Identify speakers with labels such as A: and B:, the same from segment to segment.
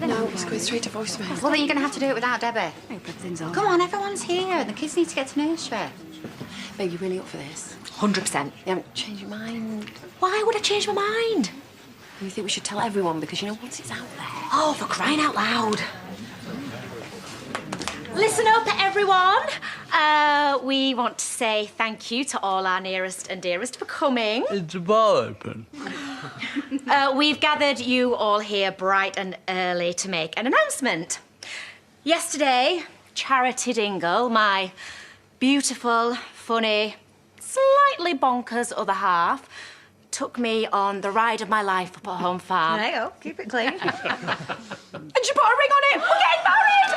A: No, it's going straight to voicemail.
B: Well, then you're going to have to do it without Debbie. Come on, everyone's here and the kids need to get to nursery.
A: Babe, you really up for this?
C: 100%.
A: You haven't changed your mind?
C: Why would I change my mind?
A: You think we should tell everyone because, you know, once it's out there...
C: Oh, for crying out loud. Listen up, everyone. We want to say thank you to all our nearest and dearest for coming.
D: It's a bar open.
C: We've gathered you all here bright and early to make an announcement. Yesterday, Charity Dingle, my beautiful, funny, slightly bonkers other half, took me on the ride of my life up at Home Farm.
B: There you go, keep it clean.
C: And she put a ring on it. We're getting married!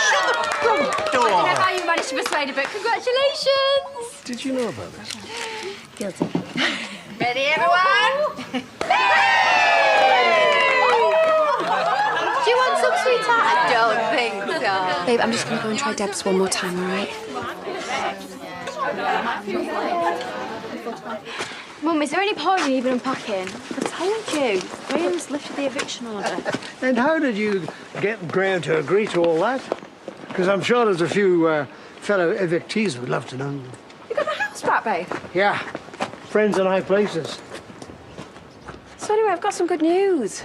D: Shut the front door!
B: I don't know how you managed to persuade her, but congratulations!
D: Did you know about this?
B: Guilty. Ready, everyone? Do you want some sweetheart? I don't think so.
A: Babe, I'm just going to go and try Deb's one more time, all right?
E: Mum, is there any point in even unpacking? I told you. Graham's lifted the eviction order.
F: And how did you get Graham to agree to all that? Because I'm sure there's a few fellow evictees would love to know.
E: You got the house back, babe?
F: Yeah, friends in high places.
E: So anyway, I've got some good news.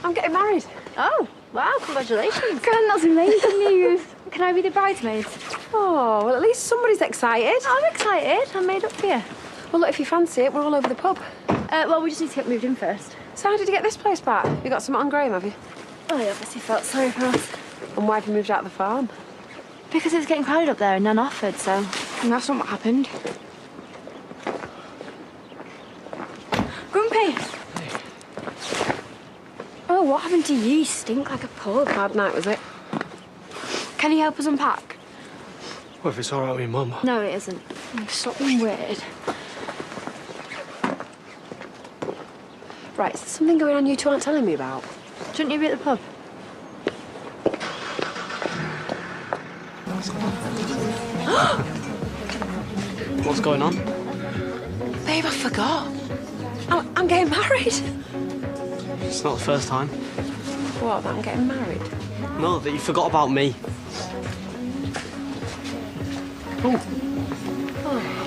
E: I'm getting married. Oh, wow, congratulations. God, that's amazing news. Can I be the bridesmaid? Oh, well, at least somebody's excited. I'm excited. I'm made up for you. Well, look, if you fancy it, we're all over the pub. Well, we just need to get moved in first. So how did you get this place back? You got something on Graham, have you? Well, he obviously felt sorry for us. And why have you moved out of the farm? Because it was getting crowded up there and none offered, so... And that's not what happened. Grumpy! Hey. Oh, what happened to you? You stink like a pub.
A: Bad night, was it?
E: Can you help us unpack?
F: Well, if it's all right with your mum.
E: No, it isn't. Stop being weird.
A: Right, is there something going on you two aren't telling me about?
E: Shouldn't you be at the pub?
G: What's going on?
A: Babe, I forgot. I'm getting married.
G: It's not the first time.
A: What, that I'm getting married?
G: No, that you forgot about me.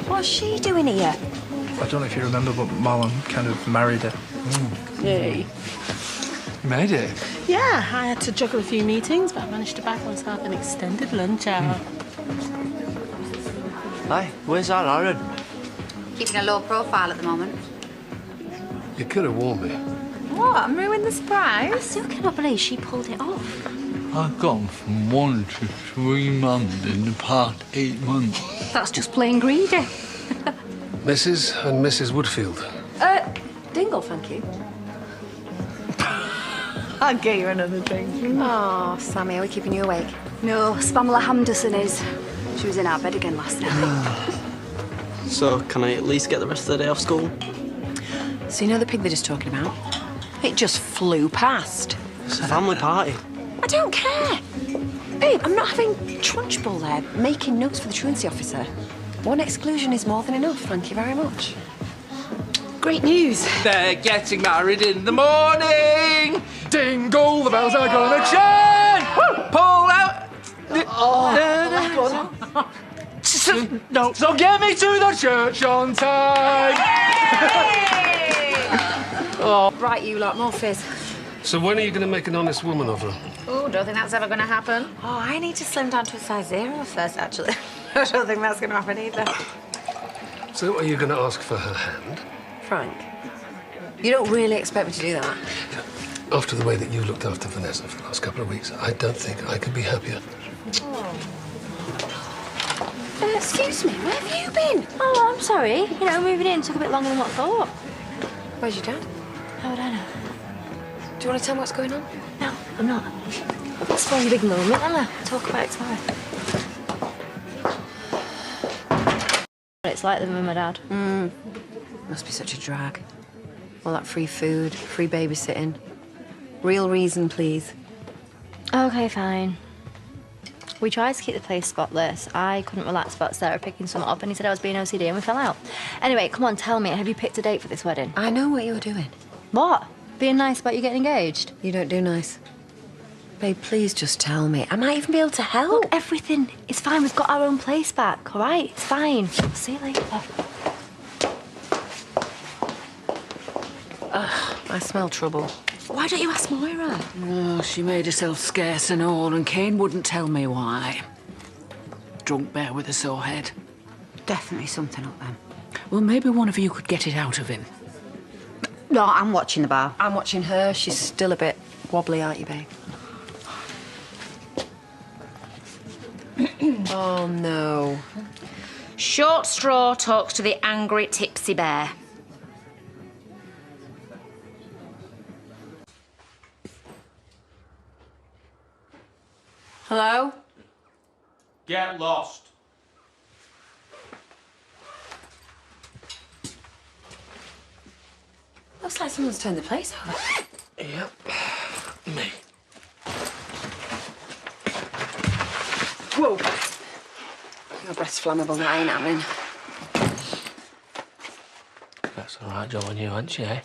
C: What's she doing here?
H: I don't know if you remember, but Marlon kind of married her.
I: Yay.
H: You made it?
I: Yeah, I had to juggle a few meetings, but I managed to back myself an extended lunch hour.
D: Hey, where's that Aaron?
B: Keeping a low profile at the moment.
F: You could have warned me.
B: What? I'm ruining the surprise.
C: I still cannot believe she pulled it off.
D: I've gone from 1 to 3 months in the past 8 months.
E: That's just plain greedy.
F: Mrs. and Mrs. Woodfield.
A: Dingle, thank you.
B: I'll get you another drink.
A: Oh, Sammy, are we keeping you awake?
E: No, Spamela Hamderson is. She was in our bed again last night.
G: So, can I at least get the rest of the day off school?
A: So you know the pig they're just talking about? It just flew past.
G: It's a family party.
A: I don't care. Babe, I'm not having Trunchbull there making notes for the truancy officer. One exclusion is more than enough, thank you very much. Great news.
H: They're getting married in the morning. Dingle, the bells are gonna chime. Pull out. No. So get me to the church on time.
A: Right, you lot, more fizz.
F: So when are you going to make an honest woman of her?
B: Oh, don't think that's ever going to happen.
A: Oh, I need to slim down to a size 0 first, actually. I don't think that's going to happen either.
F: So are you going to ask for her hand?
A: Frank, you don't really expect me to do that?
F: After the way that you looked after Vanessa for the last couple of weeks, I don't think I could be happier.
A: Excuse me, where have you been?
E: Oh, I'm sorry. You know, moving in took a bit longer than what I thought.
A: Where's your dad?
E: How would I know?
A: Do you want to tell me what's going on?
E: No, I'm not. It's for a big moment, I'll talk about it tomorrow. It's like living with my dad.
A: Must be such a drag. All that free food, free babysitting. Real reason, please.
E: Okay, fine. We tried to keep the place spotless. I couldn't relax about Sarah picking some up, and he said I was being OCD, and we fell out. Anyway, come on, tell me, have you picked a date for this wedding?
A: I know what you're doing.
E: What? Being nice about you getting engaged?
A: You don't do nice. Babe, please just tell me. I might even be able to help.
E: Look, everything is fine. We've got our own place back, all right? It's fine. See you later.
A: I smell trouble.
E: Why don't you ask Moira?
J: Oh, she made herself scarce and all, and Kane wouldn't tell me why. Drunk bear with a sore head.
B: Definitely something up then.
J: Well, maybe one of you could get it out of him.
B: No, I'm watching the bar.
A: I'm watching her. She's still a bit wobbly, aren't you, babe? Oh, no.
C: Short straw talks to the angry tipsy bear.
A: Hello?
H: Get lost.
A: Looks like someone's turned the place over.
H: Yep. Me.
A: Whoa. Your breath's flammable, that ain't happening.
H: That's all right, Joe, on you, aren't you, eh?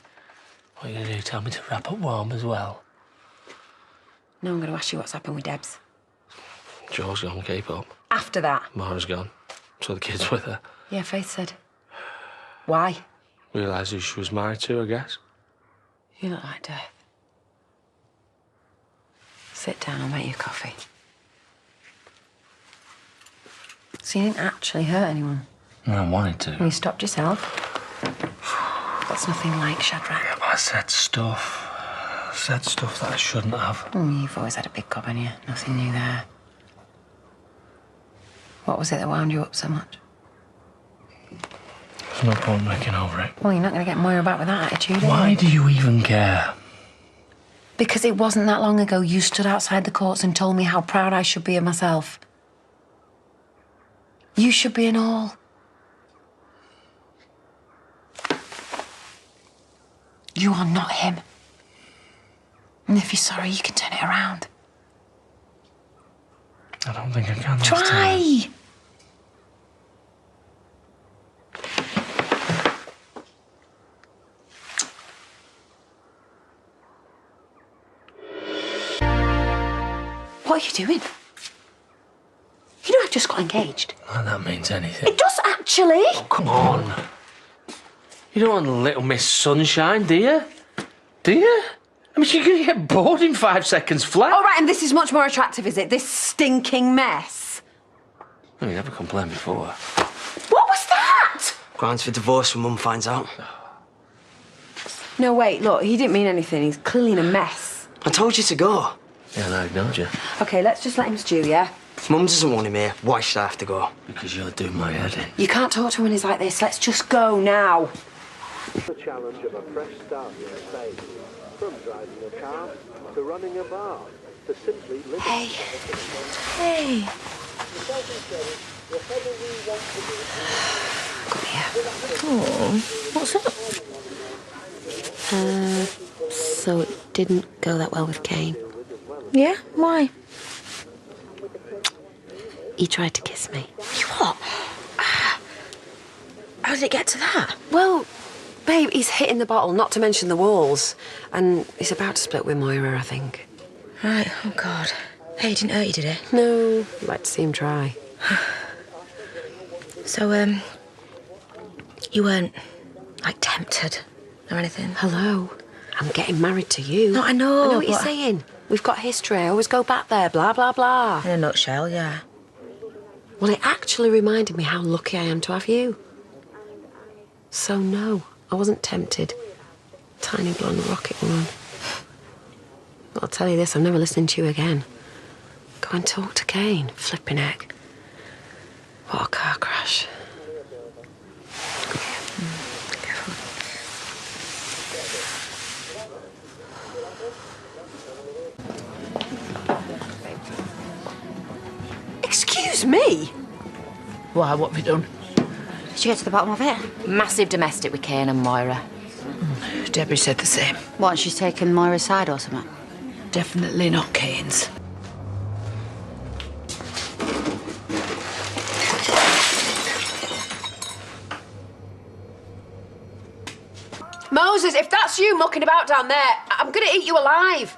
H: What are you going to do, tell me to wrap up warm as well?
A: No, I'm going to ask you what's happened with Debs.
H: Joe's gone, keep up.
A: After that?
H: Mara's gone. So the kid's with her.
A: Yeah, Faith said. Why?
H: Realised who she was married to, I guess.
A: You look like death. Sit down, I'll make you coffee. So you didn't actually hurt anyone?
H: No, I wanted to.
A: And you stopped yourself? That's nothing like Shadrach.
H: Yeah, but I said stuff. I said stuff that I shouldn't have.
A: You've always had a big gob on you. Nothing new there. What was it that wound you up so much?
H: There's no point making over it.
A: Well, you're not going to get Moira back with that attitude,
H: Why do you even care?
A: Because it wasn't that long ago you stood outside the courts and told me how proud I should be of myself. You should be in awe. You are not him. And if you're sorry, you can turn it around.
H: I don't think I can.
A: Try! What are you doing? You know I've just got engaged.
H: Not that means anything.
A: It does actually.
H: Oh, come on. You don't want Little Miss Sunshine, do you? Do you? I mean, you're going to get bored in 5 seconds flat.
A: All right, and this is much more attractive, is it? This stinking mess.
H: Oh, you never complained before.
A: What was that?
G: Grounds for divorce when Mum finds out.
A: No, wait, look, he didn't mean anything. He's clearly in a mess.
G: I told you to go.
H: Yeah, and I ignored you.
A: OK, let's just let him stew, yeah?
G: If Mum doesn't want him here, why should I have to go?
H: Because you're doing my head in.
A: You can't talk to him when he's like this. Let's just go now.
K: The challenge of a fresh start in Spain. From driving a car to running a bar to simply living.
E: Hey. Hey.
A: Come here.
E: Oh, what's up?
A: So it didn't go that well with Kane.
E: Yeah? Why?
A: He tried to kiss me.
E: You what? How did it get to that?
A: Well, babe, he's hitting the bottle, not to mention the walls. And he's about to split with Moira, I think.
E: Right, oh God. Hey, he didn't hurt you, did he?
A: No, I'd like to see him try.
E: So, you weren't, like, tempted or anything?
A: Hello? I'm getting married to you.
E: No, I know.
A: I know what you're saying. We've got history. I always go back there, blah, blah, blah.
E: In a nutshell, yeah.
A: Well, it actually reminded me how lucky I am to have you. So, no, I wasn't tempted. Tiny blonde rocket woman. But I'll tell you this, I'm never listening to you again. Go and talk to Kane, flipping heck. What a car crash.
E: Careful.
A: Excuse me?
J: Why, what have you done?
B: Did you get to the bottom of it?
C: Massive domestic with Kane and Moira.
J: Debbie said the same.
B: What, she's taken Moira's side or something?
J: Definitely not Kane's.
A: Moses, if that's you mucking about down there, I'm gonna eat you alive.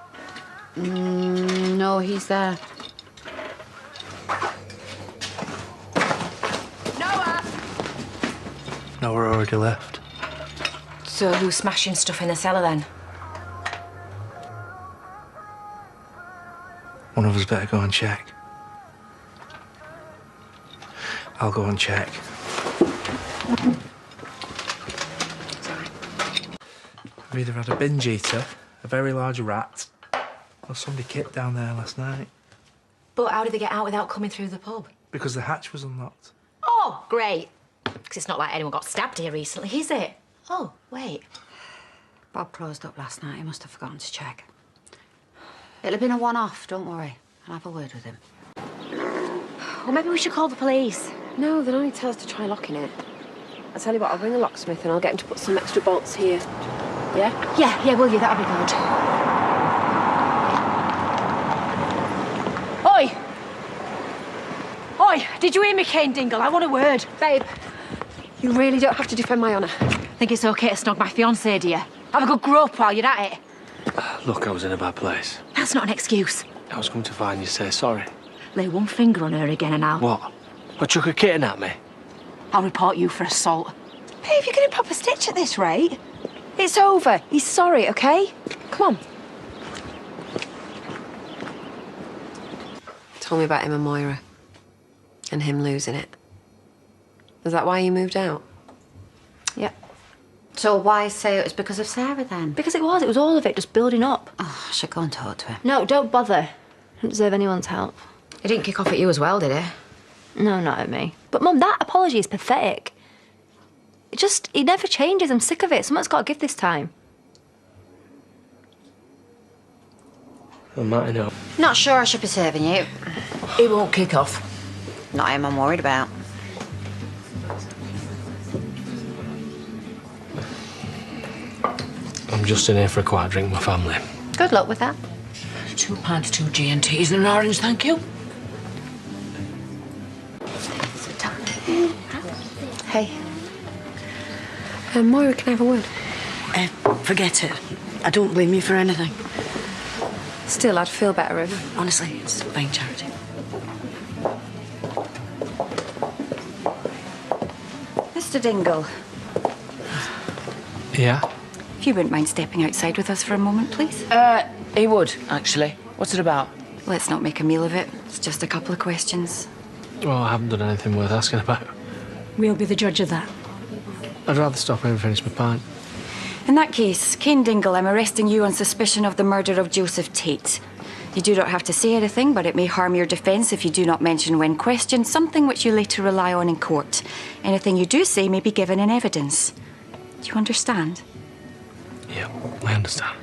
B: No, he's there.
H: No, we're already left.
C: So who's smashing stuff in the cellar then?
H: One of us better go and check. I'll go and check. I've either had a binge eater, a very large rat, or somebody kicked down there last night.
C: But how did they get out without coming through the pub?
H: Because the hatch was unlocked.
C: Oh, great. Because it's not like anyone got stabbed here recently, is it? Oh, wait.
B: Bob closed up last night. He must have forgotten to check. It'll have been a one-off, don't worry. I'll have a word with him.
C: Well, maybe we should call the police.
E: No, they'll only tell us to try locking it. I'll tell you what, I'll ring a locksmith and I'll get him to put some extra bolts here. Yeah?
C: Yeah, will you? That'll be good.
E: Oi! Oi! Did you hear me, Cane Dingle? I want a word. Babe, you really don't have to defend my honour.
C: Think it's okay to snog my fiancé, do you?
E: Have a good grope while you're at it.
H: Look, I was in a bad place.
C: That's not an excuse.
H: I was going to find you, say sorry.
C: Lay one finger on her again and I'll...
H: What? Or chuck a kitten at me?
E: I'll report you for assault. Babe, you're going to pop a stitch at this rate. It's over. He's sorry, OK? Come on.
A: Told me about him and Moira. And him losing it. Is that why you moved out?
B: Yep. So why say it was because of Sarah then?
E: Because it was all of it, just building up.
B: Oh, I should go and talk to him.
E: No, don't bother. Don't deserve anyone's help.
C: He didn't kick off at you as well, did he?
E: No, not at me. But Mum, that apology is pathetic. He never changes. I'm sick of it. Someone's got to give this time.
H: I might know.
B: Not sure I should be serving you.
J: It won't kick off.
B: Not him I'm worried about.
H: I'm just in here for a quiet drink with my family.
B: Good luck with that.
J: 2 pints, 2 G&Ts and an orange, thank you.
A: Hey. Moira, can I have a word?
J: Forget it. I don't blame you for anything.
A: Still, I'd feel better if...
J: Honestly, it's fine charity.
B: Mr. Dingle,
H: Yeah?
B: if you wouldn't mind stepping outside with us for a moment, please.
J: He would, actually. What's it about?
B: Let's not make a meal of it. It's just a couple of questions.
H: Well, I haven't done anything worth asking about.
I: We'll be the judge of that.
H: I'd rather stop here and finish my pint.
B: In that case, Cane Dingle, I'm arresting you on suspicion of the murder of Joseph Tate. You do not have to say anything, but it may harm your defence if you do not mention when questioned something which you later rely on in court. Anything you do say may be given in evidence. Do you understand?
H: Yeah, I understand.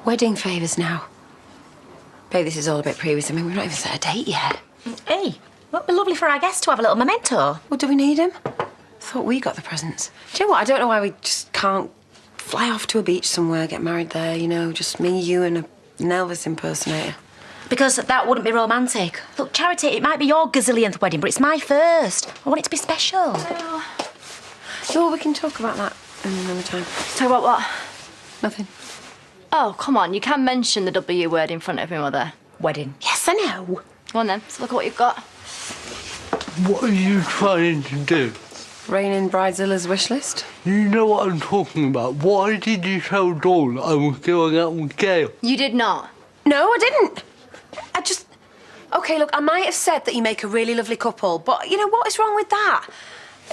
A: Wedding favours now. Babe, this is all a bit previous. I mean, we've not even set a date yet.
C: Hey, won't it be lovely for our guests to have a little memento?
A: Well, do we need him? I thought we got the presents. Do you know what? I don't know why we just can't fly off to a beach somewhere, get married there, you know, just me, you and an Elvis impersonator.
C: Because that wouldn't be romantic. Look, Charity, it might be your gazillionth wedding, but it's my first. I want it to be special.
A: Well, we can talk about that another time.
E: Talk about what?
A: Nothing.
E: Oh, come on. You can mention the W word in front of your mother.
C: Wedding.
A: Yes, I know.
E: Go on then. Let's look at what you've got.
D: What are you trying to do?
A: Raining Bridezilla's wish list.
D: You know what I'm talking about. Why did you tell Dawn I was going out with Gail?
E: You did not.
A: No, I didn't. I just... OK, look, I might have said that you make a really lovely couple, but, you know, what is wrong with that?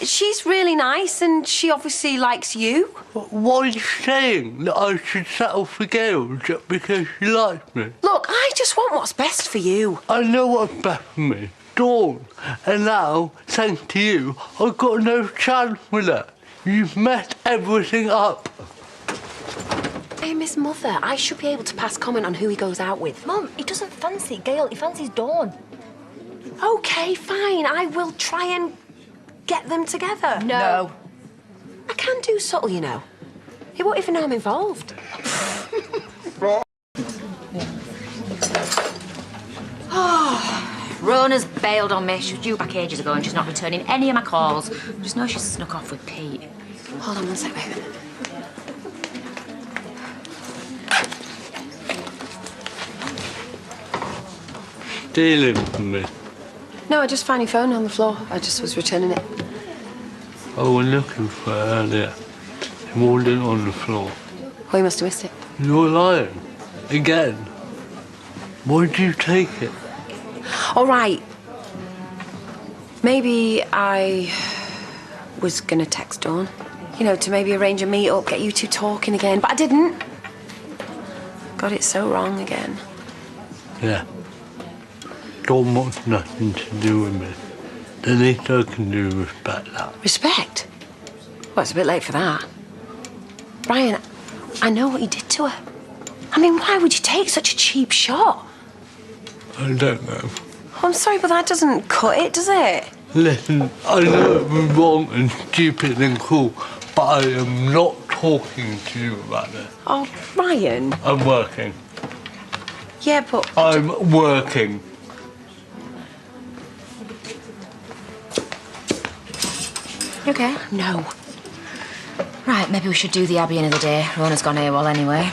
A: She's really nice and she obviously likes you.
D: Why are you saying that I should settle for Gail just because she likes me?
A: Look, I just want what's best for you.
D: I know what's best for me. Dawn. And now, thanks to you, I've got no chance with her. You've messed everything up.
A: Hey, Miss Mother, I should be able to pass comment on who he goes out with.
E: Mum, he doesn't fancy Gail. He fancies Dawn.
A: OK, fine. I will try and get them together.
E: No.
A: I can do subtle, you know. He won't even know I'm involved.
C: Rona's bailed on me. She was due back ages ago and she's not returning any of my calls. Just know she's snuck off with Pete.
A: Hold on one sec, babe.
D: Dealing with me.
A: No, I just found your phone on the floor. I just was returning it.
D: I was looking for it earlier. It wasn't on the floor.
A: Oh, you must have missed it.
D: You're lying. Again. Why did you take it?
A: All right. Maybe I was gonna text Dawn. You know, to maybe arrange a meet-up, get you two talking again, but I didn't. Got it so wrong again.
D: Yeah. Dawn wants nothing to do with me. The least I can do is respect that.
A: Respect? Well, it's a bit late for that. Brian, I know what you did to her. I mean, why would you take such a cheap shot?
D: I don't know.
A: Oh, I'm sorry, but that doesn't cut it, does it?
D: Listen, I know it was wrong and stupid and cruel, but I am not talking to you about it.
A: Oh, Brian.
D: I'm working.
A: Yeah, but...
D: I'm working.
C: You okay?
A: No.
C: Right, maybe we should do the Abbey another day. Rona's gone AWOL anyway.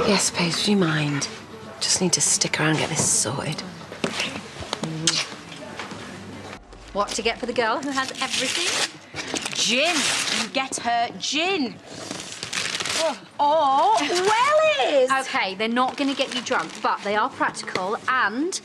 A: Yes, babe, do you mind? Just need to stick around and get this sorted.
C: What to get for the girl who has everything? Gin. You get her gin.
E: Oh, wellies!
L: Okay, they're not going to get you drunk, but they are practical and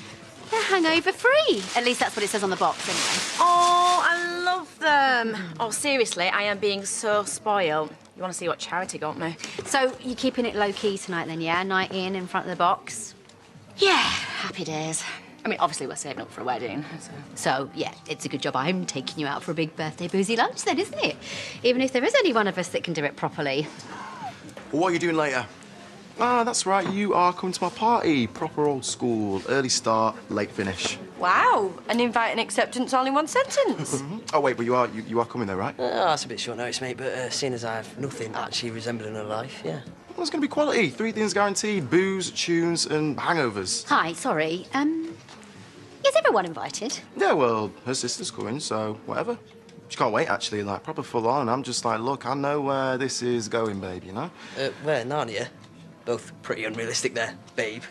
L: they're hangover-free. At least that's what it says on the box, anyway.
C: Oh, I love them. Oh, seriously, I am being so spoiled. You want to see what Charity got me?
L: So you're keeping it low-key tonight then, yeah? Night in front of the box?
C: Yeah, happy days. I mean, obviously we're saving up for a wedding.
L: So, yeah, it's a good job I'm taking you out for a big birthday boozy lunch then, isn't it? Even if there is only one of us that can do it properly.
M: What are you doing later? Ah, that's right, you are coming to my party. Proper old school, early start, late finish.
B: Wow, an invite and acceptance all in one sentence.
M: Oh, wait, but you are coming though, right?
G: That's a bit short notice, mate, but seeing as I have nothing actually resembling a life, yeah.
M: Well, it's going to be quality. 3 things guaranteed, booze, tunes and hangovers.
L: Hi, sorry, is everyone invited?
M: Yeah, well, her sister's coming, so whatever. She can't wait, actually, like, proper full on. I'm just like, look, I know where this is going, babe, you know?
G: Where, Narnia? Both pretty unrealistic there, babe.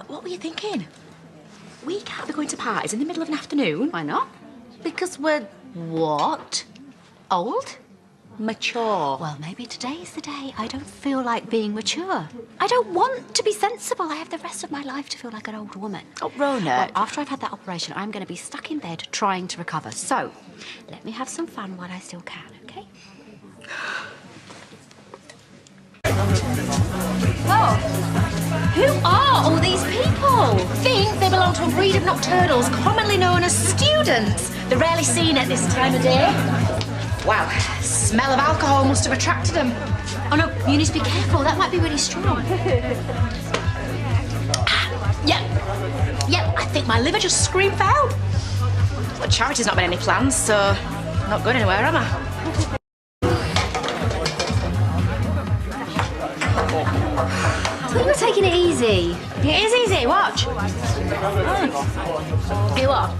C: What were you thinking? We can't be going to parties in the middle of an afternoon.
L: Why not?
C: Because we're what? Old? Mature.
L: Well, maybe today's the day I don't feel like being mature. I don't want to be sensible. I have the rest of my life to feel like an old woman.
C: Oh, Rona.
L: Well, after I've had that operation, I'm going to be stuck in bed trying to recover. So, let me have some fun while I still can, okay?
C: Oh, who are all these people? Think they belong to a breed of nocturnals commonly known as students. They're rarely seen at this time of day. Wow, smell of alcohol must have attracted them.
L: Oh no, you need to be careful. That might be really strong.
C: Yep, I think my liver just screamed for help. Well, Charity's not made any plans, so I'm not going anywhere, am I?
L: I thought you were taking it easy.
C: It is easy, watch. Hey, what?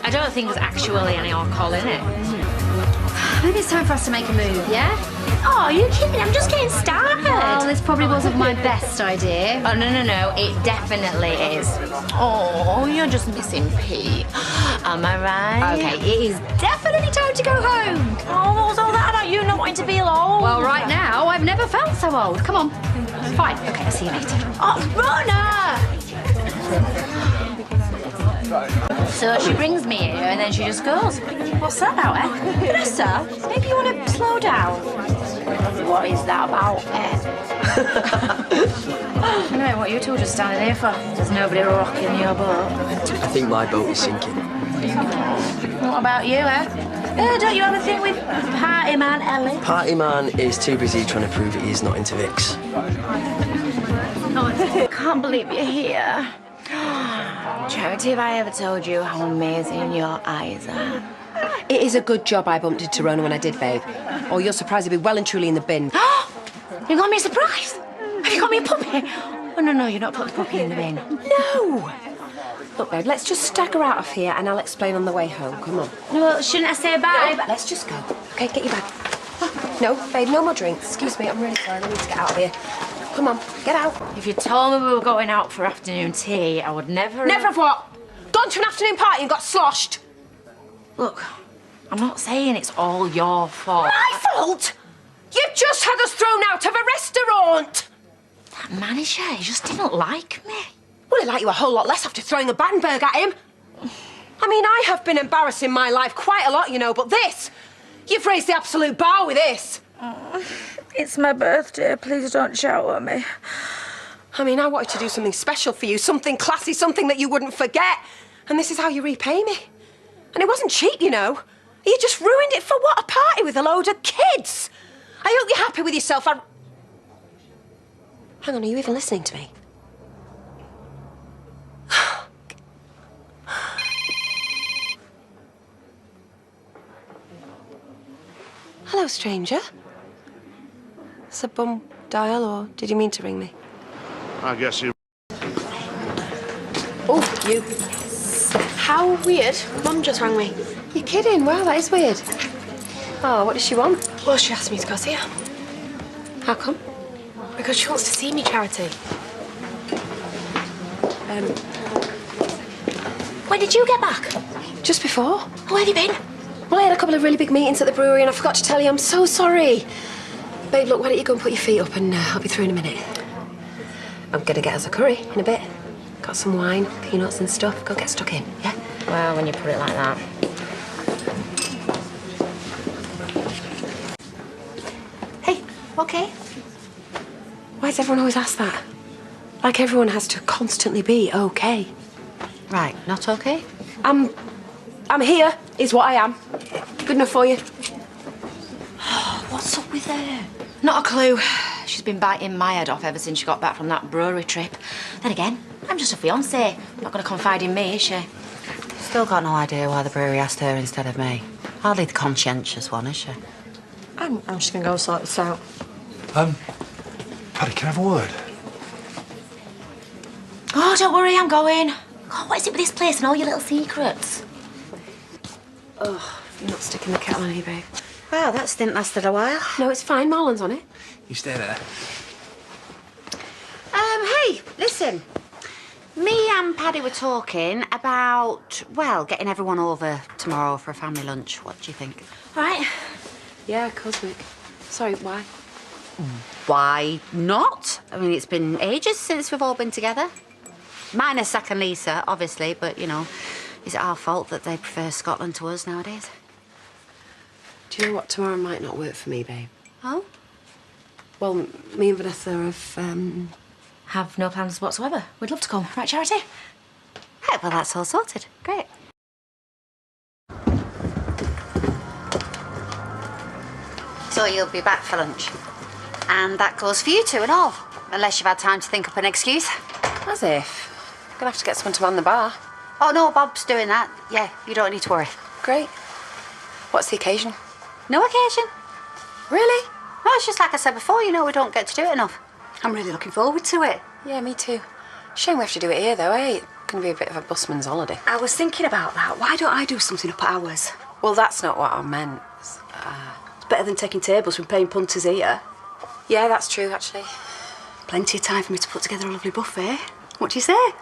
C: I don't think there's actually any alcohol in it.
L: Maybe it's time for us to make a move, yeah?
C: Oh, are you kidding? I'm just getting started.
L: Well, this probably wasn't my best idea.
C: Oh, no, it definitely is. Oh, you're just missing Pete. Am I right?
L: Okay, it is definitely time to go home.
C: Oh, what was all that about you not wanting to be alone?
L: Well, right now, I've never felt so old. Come on. Fine. Okay, I'll see you later.
C: Oh, Rona! So she brings me here and then she just goes. What's that about, eh? Vanessa, maybe you want to slow down. What is that about, eh? Anyway, what are you two just standing here for? There's nobody rocking your boat.
G: I think my boat is sinking.
C: What about you, eh? Don't you have a thing with Party Man Ellie?
G: Party man is too busy trying to prove he's not into Vicks.
C: Oh, I can't believe you're here. Charity, have I ever told you how amazing your eyes are?
A: It is a good job I bumped into Rona when I did, babe. Or your surprise would be well and truly in the bin.
C: You got me a surprise? Have you got me a puppy? Oh, no, you're not putting the puppy in the bin.
A: No! Look, babe, let's just stagger out of here and I'll explain on the way home. Come on.
C: No, shouldn't I say bye?
A: No, let's just go. Okay, get your bag. No, babe, no more drinks. Excuse me, I'm really sorry. We need to get out of here. Come on, get out.
C: If you told me we were going out for afternoon tea, I would never...
A: Never have what? Gone to an afternoon party and got sloshed?
C: Look, I'm not saying it's all your fault.
A: My fault? You've just had us thrown out of a restaurant.
C: That manager, he just didn't like me.
A: Well, he liked you a whole lot less after throwing a Battenberg at him. I mean, I have been embarrassed in my life quite a lot, you know, but this... You've raised the absolute bar with this.
E: Oh, it's my birthday. Please don't shout at me.
A: I mean, I wanted to do something special for you, something classy, something that you wouldn't forget. And this is how you repay me. And it wasn't cheap, you know. You just ruined it for what? A party with a load of kids. I hope you're happy with yourself. Hang on, are you even listening to me? Hello, stranger. It's a bum dial, or did you mean to ring me?
K: I guess you...
A: Oh, you.
E: How weird. Mum just rang me.
A: You're kidding? Wow, that is weird. Oh, what does she want?
E: Well, she asked me to go see her.
A: How come?
E: Because she wants to see me, Charity. When did you get back?
A: Just before.
E: Where have you been?
A: Well, I had a couple of really big meetings at the brewery and I forgot to tell you. I'm so sorry. Babe, look, why don't you go and put your feet up and I'll be through in a minute. I'm gonna get us a curry in a bit. Got some wine, peanuts and stuff. Go get stuck in, yeah?
C: Well, when you put it like that.
A: Hey, okay? Why does everyone always ask that? Like everyone has to constantly be okay.
L: Right, not okay?
A: I'm here, is what I am. Good enough for you?
L: What's up with her?
C: Not a clue. She's been biting my head off ever since she got back from that brewery trip. Then again, I'm just a fiancée. Not going to confide in me, is she?
L: Still got no idea why the brewery asked her instead of me. Hardly the conscientious one, is she?
E: I'm just going to go sort this out.
M: Paddy, can I have a word?
C: Oh, don't worry, I'm going. God, what is it with this place and all your little secrets?
A: Oh, you're not sticking the kettle on here, babe.
L: Well, that stint lasted a while.
A: No, it's fine. Marlon's on it.
H: You stay there.
L: Hey, listen. Me and Paddy were talking about, well, getting everyone over tomorrow for a family lunch. What do you think?
C: Right.
A: Yeah, cosmic. Sorry, why?
L: Why not? I mean, it's been ages since we've all been together. Minus Zach and Lisa, obviously, but, you know, is it our fault that they prefer Scotland to us nowadays?
A: Do you know what? Tomorrow might not work for me, babe.
L: Oh?
A: Well, me and Vanessa
C: Have no plans whatsoever. We'd love to come. Right, Charity?
L: Right, well, that's all sorted. Great. So you'll be back for lunch. And that goes for you two and all. Unless you've had time to think up an excuse.
A: As if. Gonna have to get someone to man the bar.
L: Oh, no, Bob's doing that. Yeah, you don't need to worry.
A: Great. What's the occasion?
L: No occasion.
A: Really?
L: No, it's just like I said before, you know, we don't get to do it enough. I'm really looking forward to it.
A: Yeah, me too. Shame we have to do it here, though, eh? It's gonna be a bit of a busman's holiday.
E: I was thinking about that. Why don't I do something up at ours?
A: Well, that's not what I meant.
E: It's better than taking tables from paying punters here.
A: Yeah, that's true, actually.
E: Plenty of time for me to put together a lovely buffet. What do you say?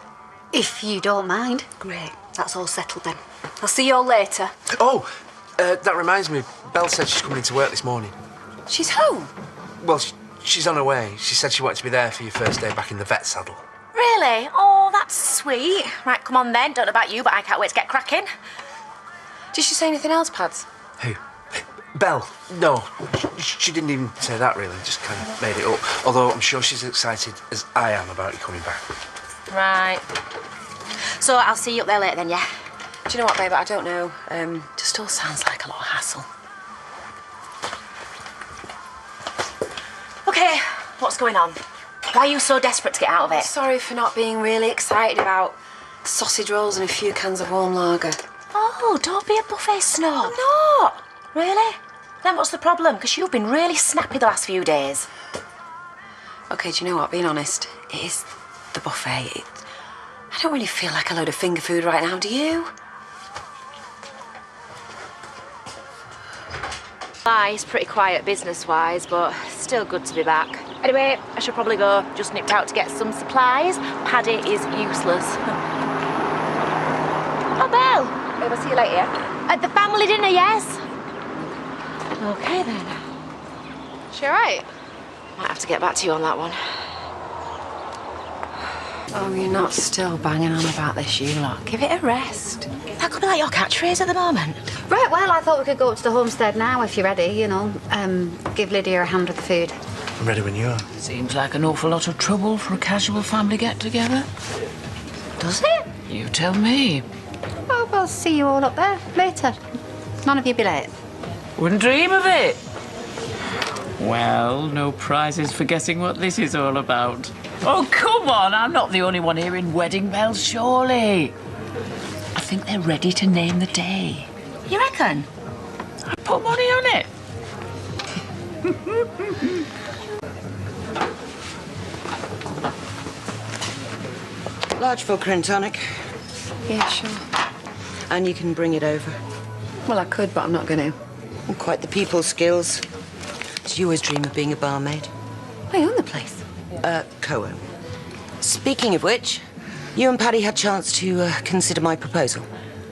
L: If you don't mind.
E: Great. That's all settled then. I'll see you all later.
N: Oh, that reminds me. Belle said she's coming into work this morning.
A: She's home?
N: Well, she's on her way. She said she wanted to be there for your first day back in the vet saddle.
C: Really? Oh, that's sweet. Right, come on then. Don't know about you, but I can't wait to get cracking.
A: Did she say anything else, Pads?
N: Who? Belle? No, she didn't even say that, really. Just kind of made it up. Although I'm sure she's excited as I am about you coming back.
C: Right. So I'll see you up there later then, yeah?
A: Do you know what, babe? I don't know. Just all sounds like a lot of hassle.
C: Okay, what's going on? Why are you so desperate to get out of it?
A: Sorry for not being really excited about sausage rolls and a few cans of warm lager.
C: Oh, don't be a buffet snob.
A: I'm not.
C: Really? Then what's the problem? Because you've been really snappy the last few days.
A: Okay, do you know what? Being honest, it is the buffet. I don't really feel like a load of finger food right now, do you?
C: It's pretty quiet business-wise, but still good to be back. Anyway, I should probably go. Just nipped out to get some supplies. Paddy is useless. Oh, Belle.
L: Babe, I'll see you later.
C: At the family dinner, yes? Okay, then.
E: She all right?
C: Might have to get back to you on that one.
A: Oh, you're not still banging on about this, you lot. Give it a rest.
C: That could be like your catchphrase at the moment.
L: Right, well, I thought we could go up to the homestead now if you're ready, you know. Give Lydia a hand with the food.
N: I'm ready when you are.
J: Seems like an awful lot of trouble for a casual family get-together.
L: Does it?
J: You tell me.
L: Oh, we'll see you all up there later. None of you be late.
J: Wouldn't dream of it. Well, no prizes for guessing what this is all about. Oh, come on, I'm not the only one here in wedding bells, surely. I think they're ready to name the day.
C: You reckon?
J: I put money on it.
G: Large vodka and tonic.
A: Yeah, sure.
G: And you can bring it over.
A: Well, I could, but I'm not going to.
G: And quite the people skills. Did you always dream of being a barmaid?
A: I own the place.
G: Co-own. Speaking of which, you and Paddy had a chance to consider my proposal.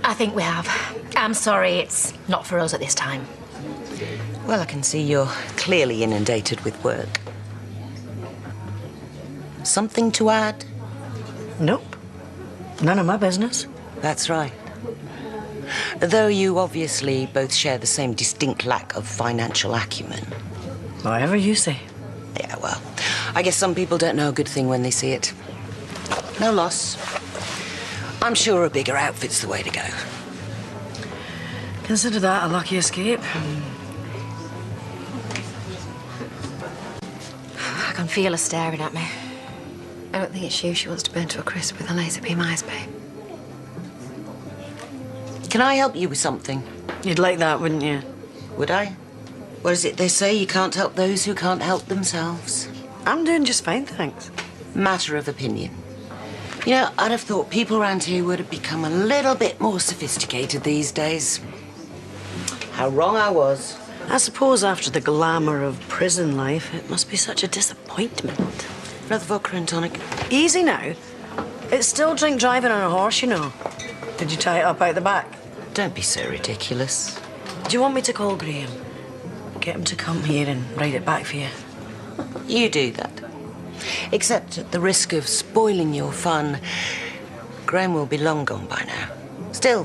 C: I think we have. I'm sorry, it's not for us at this time.
G: Well, I can see you're clearly inundated with work. Something to add?
O: Nope. None of my business.
G: That's right. Though you obviously both share the same distinct lack of financial acumen.
O: Whatever you say.
G: Yeah, well, I guess some people don't know a good thing when they see it. No loss. I'm sure a bigger outfit's the way to go.
O: Consider that a lucky escape.
A: I can feel her staring at me. I don't think it's you she wants to burn to a crisp with a laser beam eyes, babe.
G: Can I help you with something?
O: You'd like that, wouldn't you?
G: Would I? What is it they say? You can't help those who can't help themselves.
O: I'm doing just fine, thanks.
G: Matter of opinion. You know, I'd have thought people around here would have become a little bit more sophisticated these days. How wrong I was.
O: I suppose after the glamour of prison life, it must be such a disappointment.
G: Another vodka and tonic.
O: Easy now. It's still drink driving on a horse, you know. Did you tie it up out the back?
G: Don't be so ridiculous.
O: Do you want me to call Graham? Get him to come here and write it back for you.
G: You do that. Except at the risk of spoiling your fun, Graham will be long gone by now. Still,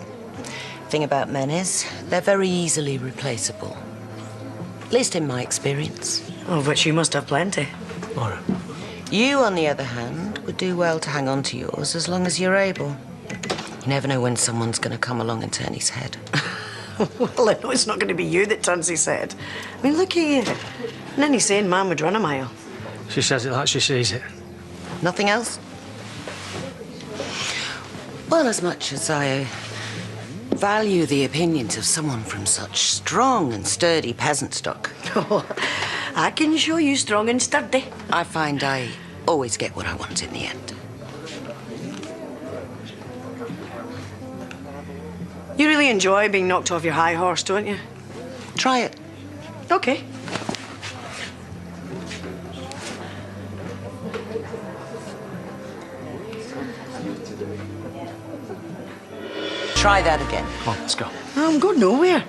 G: thing about men is, they're very easily replaceable. At least in my experience.
O: Of which you must have plenty.
G: Laura. You, on the other hand, would do well to hang on to yours as long as you're able. You never know when someone's going to come along and turn his head.
O: Well, I know it's not going to be you that turns his head. I mean, look at you. And any sane man would run a mile.
H: She says it like she sees it.
G: Nothing else? Well, as much as I value the opinions of someone from such strong and sturdy peasant stock.
O: Oh, I can show you strong and sturdy.
G: I find I always get what I want in the end.
O: You really enjoy being knocked off your high horse, don't you?
G: Try it.
O: Okay.
G: Try that again.
H: Come on, let's go.
O: I'm going nowhere.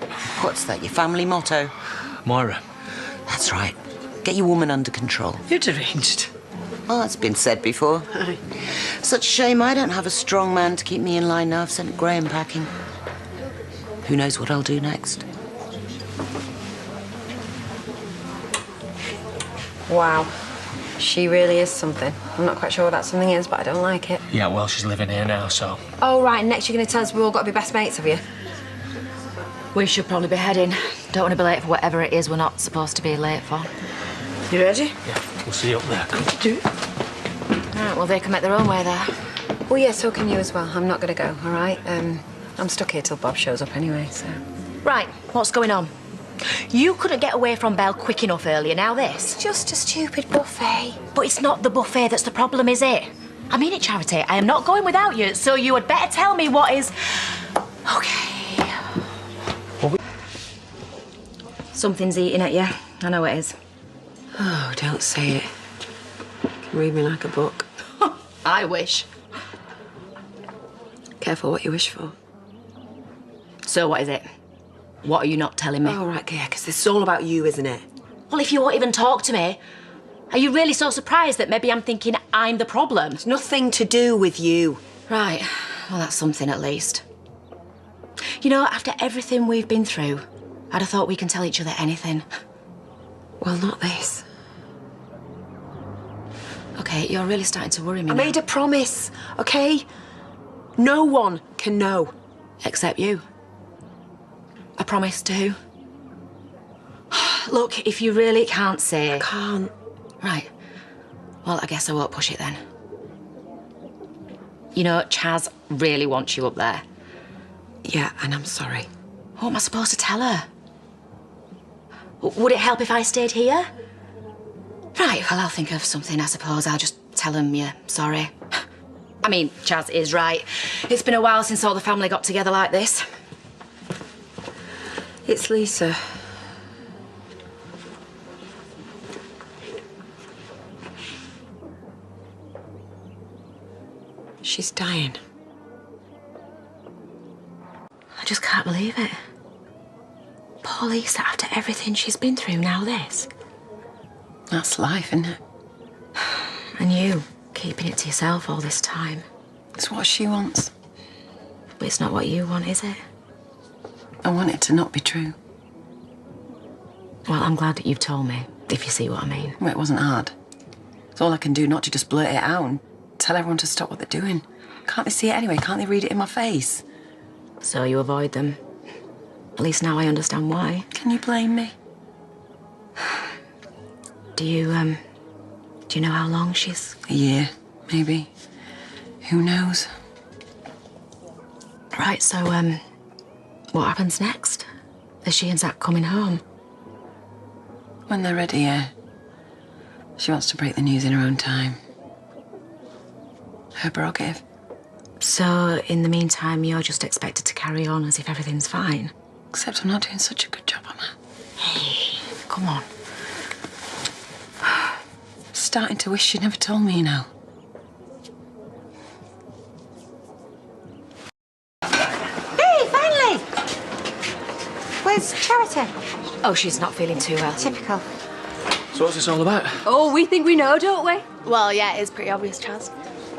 G: What's that, your family motto?
H: Moira.
G: That's right. Get your woman under control.
O: You're deranged.
G: Well, that's been said before.
O: Aye.
G: Such a shame I don't have a strong man to keep me in line now. I've sent Graham packing. Who knows what I'll do next?
A: Wow. She really is something. I'm not quite sure what that something is, but I don't like it.
H: Yeah, well, she's living here now, so...
A: Oh, right, and next you're going to tell us we've all got to be best mates, have you?
C: We should probably be heading. Don't want to be late for whatever it is we're not supposed to be late for.
O: You ready?
H: Yeah, we'll see you up there.
O: Do.
C: Right, well, they can make their own way there.
A: Oh, yeah, so can you as well. I'm not going to go, all right? I'm stuck here till Bob shows up anyway, so...
C: Right, what's going on? You couldn't get away from Belle quick enough earlier, now this.
A: It's just a stupid buffet.
C: But it's not the buffet that's the problem, is it? I mean it, Charity. I am not going without you, so you had better tell me what is... Okay. Something's eating at you. I know it is.
A: Oh, don't say it. You can read me like a book.
C: I wish.
A: Careful what you wish for.
C: So what is it? What are you not telling me?
A: Oh, right, yeah, because this is all about you, isn't it?
C: Well, if you won't even talk to me, are you really so surprised that maybe I'm thinking I'm the problem?
A: It's nothing to do with you.
C: Right. Well, that's something at least. You know, after everything we've been through, I'd have thought we can tell each other anything.
A: Well, not this.
C: Okay, you're really starting to worry me
A: I
C: now.
A: made a promise, okay? No one can know.
C: Except you. A promise to who? Look, if you really can't say...
A: I can't.
C: Right. Well, I guess I won't push it then. You know, Chaz really wants you up there.
A: Yeah, and I'm sorry.
C: What am I supposed to tell her? Would it help if I stayed here? Right, well, I'll think of something, I suppose. I'll just tell him you're sorry. I mean, Chaz is right. It's been a while since all the family got together like this.
A: It's Lisa. She's dying.
C: I just can't believe it. Poor Lisa, after everything she's been through, now this.
J: That's life, isn't it?
C: And you, keeping it to yourself all this time.
J: It's what she wants.
C: But it's not what you want, is it?
J: I want it to not be true.
C: Well, I'm glad that you've told me, if you see what I mean.
J: Well, it wasn't hard. It's all I can do not to just blurt it out and tell everyone to stop what they're doing. Can't they see it anyway? Can't they read it in my face?
C: So you avoid them. At least now I understand why.
J: Can you blame me?
C: Do you know how long she's...
J: A year, maybe. Who knows?
C: Right, so, what happens next? Is she and Zach coming home?
J: When they're ready, yeah. She wants to break the news in her own time. Her prerogative.
C: So, in the meantime, you're just expected to carry on as if everything's fine?
J: Except I'm not doing such a good job, am I?
C: Hey, come on.
J: Starting to wish she'd never told me, you know.
L: Hey, finally! Where's Charity?
C: Oh, she's not feeling too well.
L: Typical.
H: So what's this all about?
E: Oh, we think we know, don't we?
I: Well, yeah, it's pretty obvious, Chaz.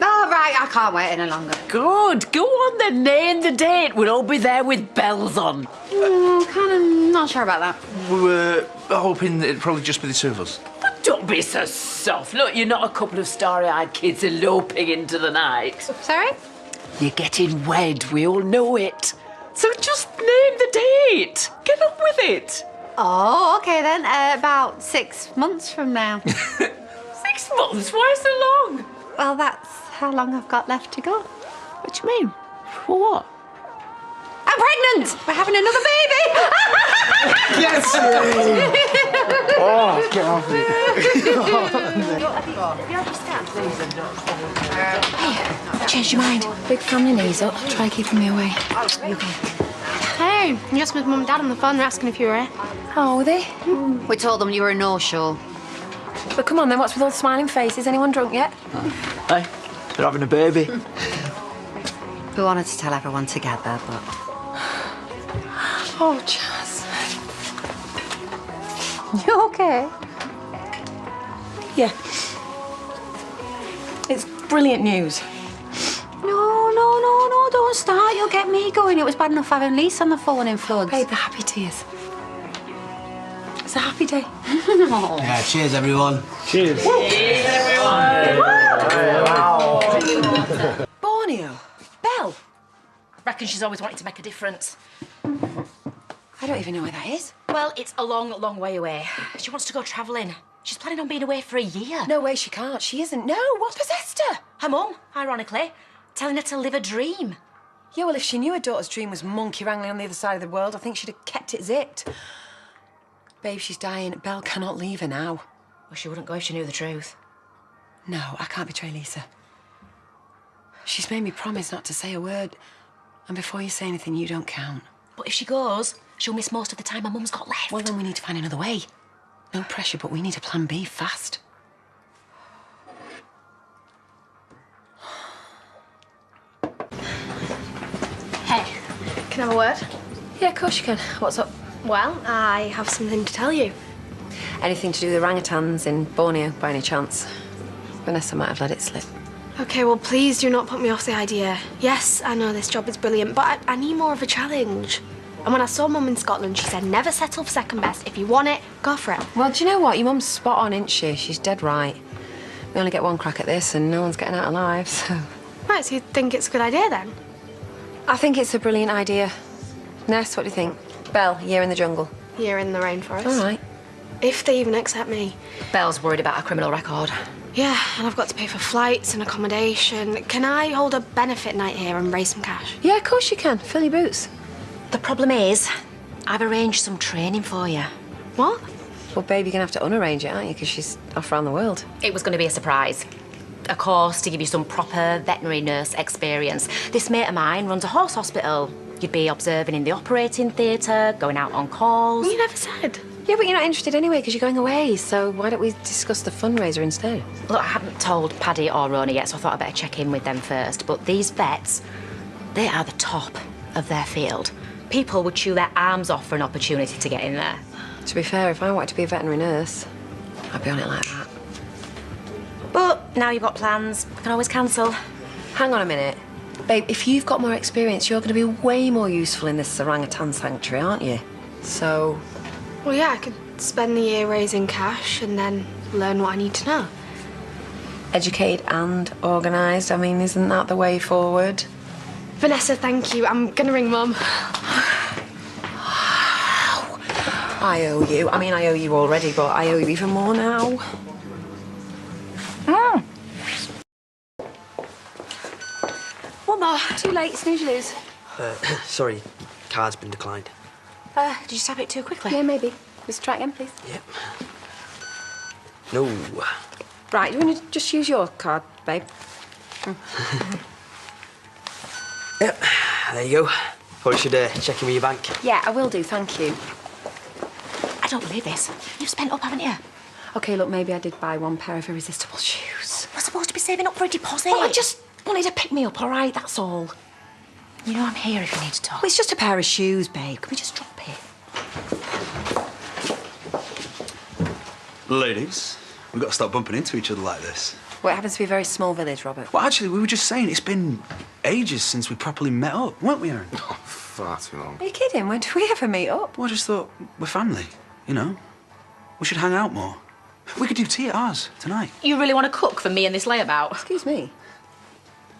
L: Oh, right, I can't wait any longer.
J: Good. Go on then, name the date. We'll all be there with bells on.
L: Kind of not sure about that.
N: We were hoping it'd probably just be the two of us.
J: But don't be so soft. Look, you're not a couple of starry-eyed kids eloping into the night.
L: Sorry?
J: You're getting wed. We all know it. So just name the date. Get on with it.
L: Oh, okay then. About 6 months from now.
J: 6 months? Why so long?
L: Well, that's how long I've got left to go.
J: What do you mean? For what?
L: I'm pregnant! We're having another baby!
F: Yes! Oh, get off me.
C: Hey, changed your mind. Big family needs up. Try keeping me away. Okay.
I: Hey, I'm just with Mum and Dad on the phone. They're asking if you were here.
C: Oh, are they?
L: We told them you were a no-show.
E: But come on then, what's with all the smiling faces? Anyone drunk yet?
P: Hey, they're having a baby.
L: We wanted to tell everyone together, but...
E: Oh, Chaz.
L: You okay?
E: Yeah. It's brilliant news.
L: No, don't start. You'll get me going. It was bad enough having Lisa on the phone in floods.
E: Babe, the happy tears. It's a happy day.
L: Oh.
P: Yeah, cheers, everyone.
F: Cheers.
J: Cheers, everyone.
C: Borneo. Belle. Reckon she's always wanted to make a difference.
E: I don't even know where that is.
C: Well, it's a long, long way away. She wants to go travelling. She's planning on being away for a year.
E: No way, she can't. She isn't. No, what's possessed her?
C: Her mum, ironically, telling her to live a dream.
E: Yeah, well, if she knew her daughter's dream was monkey wrangling on the other side of the world, I think she'd have kept it zipped. Babe, she's dying. Belle cannot leave her now.
C: Well, she wouldn't go if she knew the truth.
E: No, I can't betray Lisa.
A: She's made me promise not to say a word. And before you say anything, you don't count.
C: But if she goes, she'll miss most of the time my mum's got left.
A: Well, then we need to find another way. No pressure, but we need a plan B fast.
E: Hey, can I have a word?
A: Yeah, of course you can. What's up?
E: Well, I have something to tell you.
A: Anything to do with orangutans in Borneo, by any chance? Vanessa might have let it slip.
E: Okay, well, please do not put me off the idea. Yes, I know this job is brilliant, but I need more of a challenge. And when I saw Mum in Scotland, she said, never settle for second best. If you want it, go for it.
A: Well, do you know what? Your mum's spot on, isn't she? She's dead right. We only get one crack at this and no one's getting out alive, so...
E: Right, so you think it's a good idea, then?
A: I think it's a brilliant idea. Ness, what do you think? Belle, year in the jungle.
E: Year in the rainforest.
A: All right.
E: If they even accept me.
C: Belle's worried about her criminal record.
E: Yeah, and I've got to pay for flights and accommodation. Can I hold a benefit night here and raise some cash?
A: Yeah, of course you can. Fill your boots.
C: The problem is, I've arranged some training for you.
E: What?
A: Well, babe, you're going to have to unarrange it, aren't you? Because she's off around the world.
C: It was going to be a surprise. A course to give you some proper veterinary nurse experience. This mate of mine runs a horse hospital. You'd be observing in the operating theatre, going out on calls.
E: You never said.
A: Yeah, but you're not interested anyway because you're going away, so why don't we discuss the fundraiser instead?
C: Look, I haven't told Paddy or Rona yet, so I thought I'd better check in with them first. But these vets, they are the top of their field. People would chew their arms off for an opportunity to get in there.
A: To be fair, if I wanted to be a veterinary nurse, I'd be on it like that.
C: But now you've got plans, you can always cancel.
A: Hang on a minute. Babe, if you've got more experience, you're going to be way more useful in this orangutan sanctuary, aren't you? So...
E: Well, yeah, I could spend the year raising cash and then learn what I need to know.
A: Educated and organised, I mean, isn't that the way forward?
E: Vanessa, thank you. I'm going to ring Mum.
A: I owe you. I mean, I owe you already, but I owe you even more now.
E: One more. Too late. Snooze, you lose.
P: Sorry, card's been declined.
C: Did you tap it too quickly?
A: Yeah, maybe. Let's try again, please.
P: Yep. No.
A: Right, do you want to just use your card, babe?
P: Yep, there you go. What should check in with your bank?
A: Yeah, I will do, thank you.
C: I don't believe this. You've spent up, haven't you?
A: OK, look, maybe I did buy one pair of irresistible shoes.
C: We're supposed to be saving up for a deposit.
A: Well, I just wanted to pick me up, all right, that's all.
C: You know I'm here if you need to talk.
A: Well, it's just a pair of shoes, babe. Can we just drop it?
Q: Ladies, we've got to stop bumping into each other like this.
A: Well, it happens to be a very small village, Robert.
Q: Well, actually, we were just saying it's been ages since we properly met up, weren't we, Aaron?
M: Oh, far too long.
A: Are you kidding? When do we ever meet up?
Q: Well, I just thought we're family, you know? We should hang out more. We could do tea at ours tonight.
C: You really want to cook for me and this layabout?
A: Excuse me.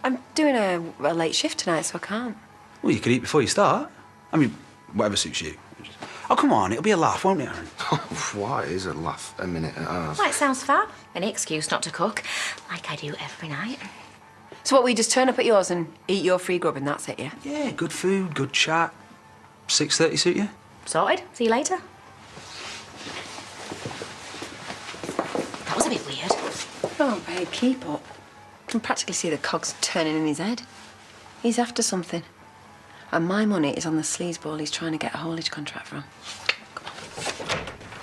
A: I'm doing a late shift tonight, so I can't.
Q: Well, you could eat before you start. I mean, whatever suits you. Oh, come on, it'll be a laugh, won't it, Aaron?
M: Why is a laugh a minute at ours?
C: Well, it sounds fab. Any excuse not to cook, like I do every night.
A: So what, we just turn up at yours and eat your free grub and that's it, yeah?
Q: Yeah, good food, good chat. 6:30 suit you?
C: Sorted. See you later. That was a bit weird.
A: Oh, babe, keep up. I can practically see the cogs turning in his head. He's after something. And my money is on the sleazeball he's trying to get a haulage contract from.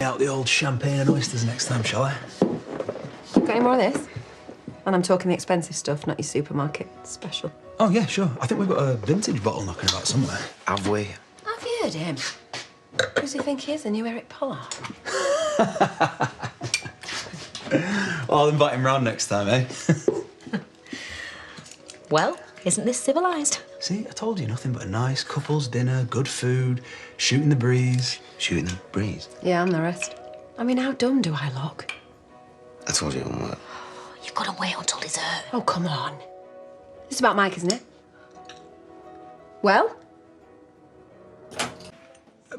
Q: Out the old champagne and oysters next time, shall I?
A: Got any more of this? And I'm talking the expensive stuff, not your supermarket special.
Q: Oh, yeah, sure. I think we've got a vintage bottle knocking about somewhere.
M: Have we?
A: Have you heard him? Who does he think he is, the new Eric Pollard?
Q: Well, I'll invite him round next time, eh?
C: Well, isn't this civilised?
Q: See, I told you, nothing but a nice couple's dinner, good food, shooting the breeze.
M: Shooting the breeze?
A: Yeah, I'm the rest. I mean, how dumb do I look?
M: I told you it wouldn't work.
C: You've got to wait until dessert.
A: Oh, come on. It's about Mike, isn't it? Well?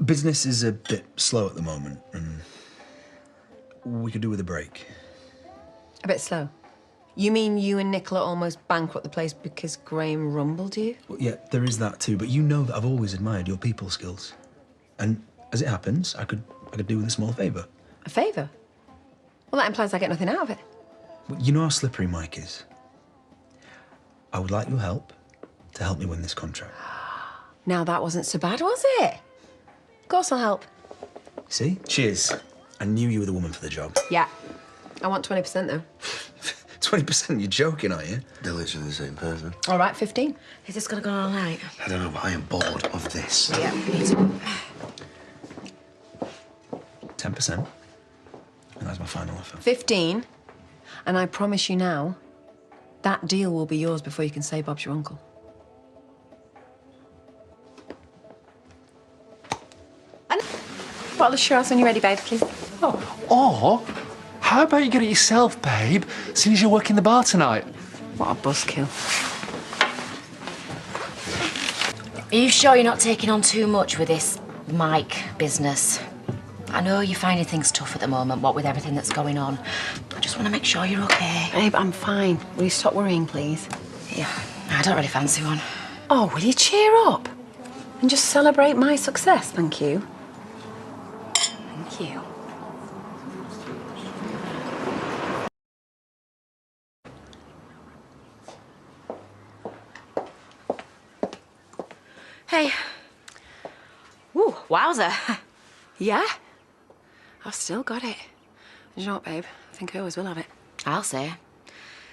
Q: Business is a bit slow at the moment, and we could do with a break.
A: A bit slow. You mean you and Nicola almost bankrupt the place because Graham rumbled you?
Q: Well, yeah, there is that too, but you know that I've always admired your people skills. And as it happens, I could do with a small favour.
A: A favour? Well, that implies I get nothing out of it.
Q: Well, you know how slippery Mike is. I would like your help to help me win this contract.
A: Now that wasn't so bad, was it? Of course I'll help.
Q: See? Cheers. I knew you were the woman for the job.
A: Yeah. I want 20% though.
Q: 20%? You're joking, aren't you?
M: They're literally the same person.
A: All right, 15.
B: Is this gonna go all night?
M: I don't know, but I am bored of this.
B: Yeah, me too.
Q: 10%. And that's my final offer.
A: 15. And I promise you now, that deal will be yours before you can say Bob's your uncle. And bottle of Shiraz when you're ready, babe, please.
R: Or, how about you get it yourself, babe, seeing as you're working the bar tonight?
A: What a buzzkill.
B: Are you sure you're not taking on too much with this Mike business? I know you're finding things tough at the moment, what with everything that's going on. I just want to make sure you're okay.
A: Babe, I'm fine. Will you stop worrying, please?
B: Yeah, I don't really fancy one.
A: Oh, will you cheer up? And just celebrate my success, thank you. Thank you.
B: Hey. Ooh, wowzer.
A: Yeah? I've still got it. You know what, babe? I think I always will have it.
B: I'll say.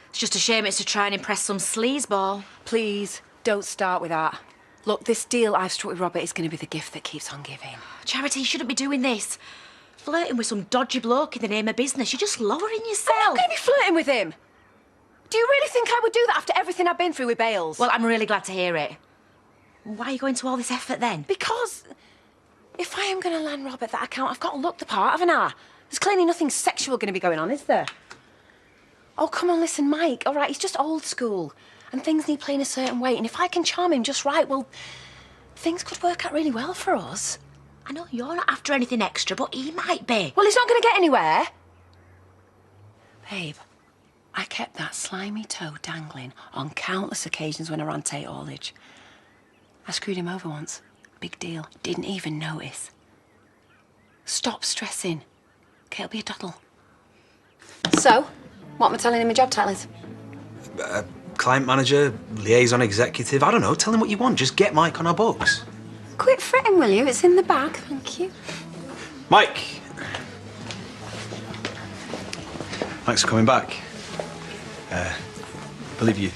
B: It's just a shame it's to try and impress some sleazeball.
A: Please, don't start with that. Look, this deal I've struck with Robert is going to be the gift that keeps on giving.
B: Charity, you shouldn't be doing this. Flirting with some dodgy bloke in the name of business. You're just lowering yourself.
A: I'm not going to be flirting with him. Do you really think I would do that after everything I've been through with Bales?
B: Well, I'm really glad to hear it. Why are you going to all this effort then?
A: Because if I am going to land Robert that account, I've got to look the part, haven't I? There's clearly nothing sexual going to be going on, is there? Oh, come on, listen, Mike. All right, he's just old school. And things need playing a certain way. And if I can charm him just right, well, things could work out really well for us.
B: I know you're not after anything extra, but he might be.
A: Well, he's not going to get anywhere. Babe, I kept that slimy toe dangling on countless occasions when I ran Tate Haulage. I screwed him over once. Big deal. Didn't even notice. Stop stressing. Okay, it'll be a doddle. So, what am I telling him my job title is?
Q: Client manager, liaison executive, I don't know. Tell him what you want. Just get Mike on our books.
A: Quit fretting, will you? It's in the bag, thank you.
Q: Mike! Thanks for coming back. Believe you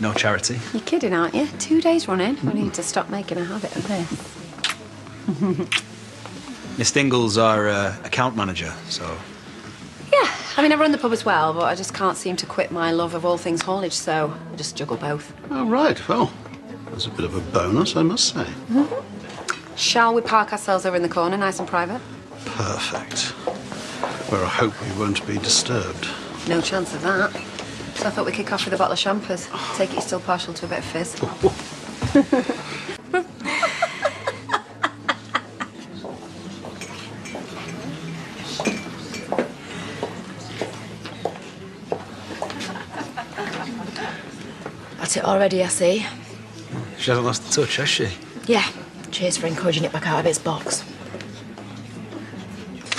Q: know Charity.
A: You're kidding, aren't you? 2 days running. We need to stop making a habit of this.
Q: Miss Dingle's our account manager, so...
A: Yeah, I mean, I run the pub as well, but I just can't seem to quit my love of all things haulage, so I just juggle both.
S: Oh, right. Well, that's a bit of a bonus, I must say.
A: Shall we park ourselves over in the corner, nice and private?
S: Perfect. Where I hope we won't be disturbed.
A: No chance of that. So I thought we'd kick off with a bottle of champers. Take it you're still partial to a bit of fizz.
B: At it already, I see.
Q: She hasn't lost the touch, has she?
B: Yeah. Cheers for encouraging it back out of its box.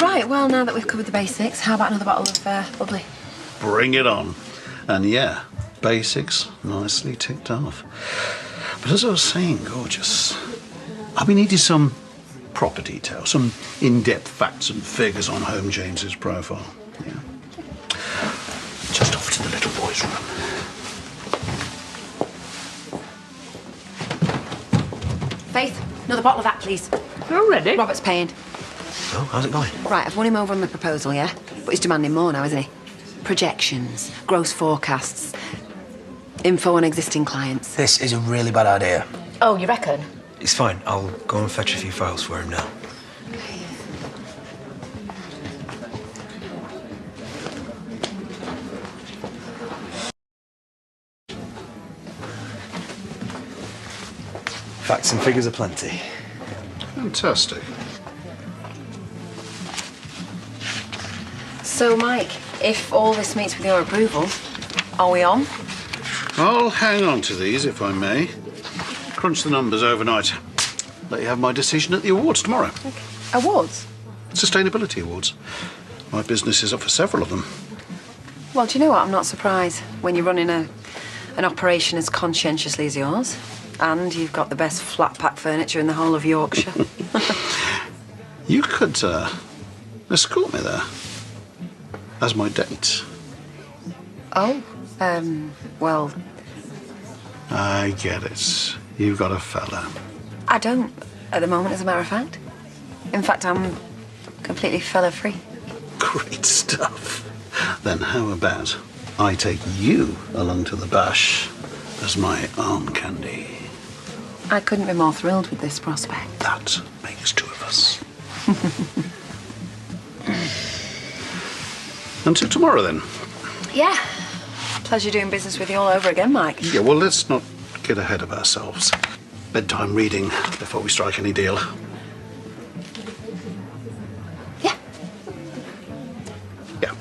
A: Right, well, now that we've covered the basics, how about another bottle of bubbly?
S: Bring it on. And yeah, basics nicely ticked off. But as I was saying, gorgeous, I'll be needing some proper detail, some in-depth facts and figures on Home James's profile. Yeah. Just off to the little boy's room.
A: Faith, another bottle of that, please.
J: You're ready?
A: Robert's paying.
Q: Oh, how's it going?
A: Right, I've won him over on the proposal, yeah? But he's demanding more now, isn't he? Projections, gross forecasts, info on existing clients.
N: This is a really bad idea.
B: Oh, you reckon?
Q: It's fine. I'll go and fetch a few files for him now. Facts and figures are plenty.
S: Fantastic.
A: So, Mike, if all this meets with your approval, are we on?
S: I'll hang on to these, if I may. Crunch the numbers overnight. Let you have my decision at the awards tomorrow.
A: Okay. Awards?
S: Sustainability awards. My business is up for several of them.
A: Well, do you know what? I'm not surprised when you're running a
B: an operation as conscientiously as yours. And you've got the best flat-pack furniture in the whole of Yorkshire.
S: You could escort me there as my date.
B: Oh, well,
S: I get it. You've got a fella.
B: I don't at the moment, as a matter of fact. In fact, I'm completely fella-free.
S: Great stuff. Then how about I take you along to the bash as my arm candy?
B: I couldn't be more thrilled with this prospect.
S: That makes two of us. Until tomorrow, then.
B: Yeah. Pleasure doing business with you all over again, Mike.
S: Yeah, well, let's not get ahead of ourselves. Bedtime reading before we strike any deal.
B: Yeah.
S: Yeah.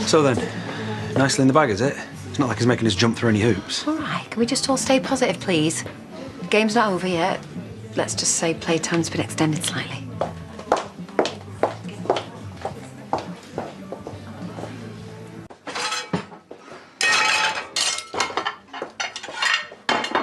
Q: So then, nicely in the bag, is it? It's not like he's making us jump through any hoops.
B: All right, can we just all stay positive, please? Game's not over yet. Let's just say playtime's been extended slightly.